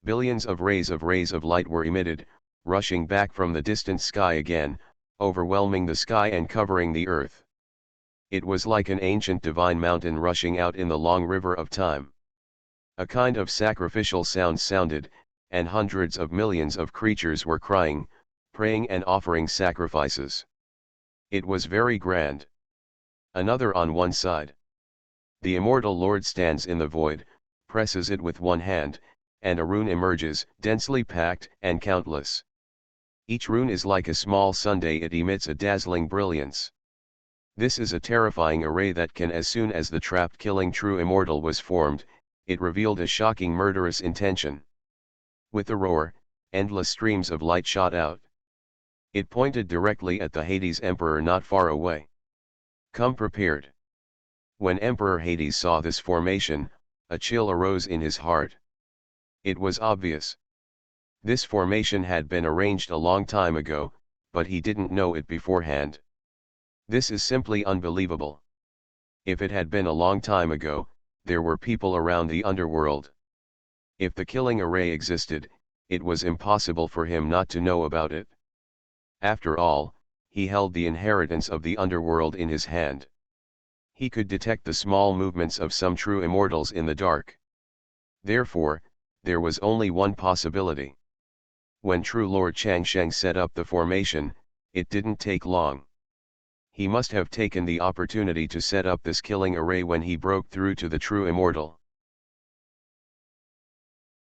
Billions of rays of light were emitted, rushing back from the distant sky again, overwhelming the sky and covering the earth. It was like an ancient divine mountain rushing out in the long river of time. A kind of sacrificial sound sounded, and hundreds of millions of creatures were crying, praying and offering sacrifices. It was very grand. Another on one side. The immortal Lord stands in the void, presses it with one hand, and a rune emerges, densely packed and countless. Each rune is like a small sundae, it emits a dazzling brilliance. This is a terrifying array that can, as soon as the trapped killing true immortal was formed, it revealed a shocking murderous intention. With a roar, endless streams of light shot out. It pointed directly at the Hades Emperor not far away. Come prepared. When Emperor Hades saw this formation, a chill arose in his heart. It was obvious. This formation had been arranged a long time ago, but he didn't know it beforehand. This is simply unbelievable. If it had been a long time ago, there were people around the underworld. If the killing array existed, it was impossible for him not to know about it. After all, he held the inheritance of the underworld in his hand. He could detect the small movements of some true immortals in the dark. Therefore, there was only one possibility. When true Lord Changsheng set up the formation, it didn't take long. He must have taken the opportunity to set up this killing array when he broke through to the true immortal.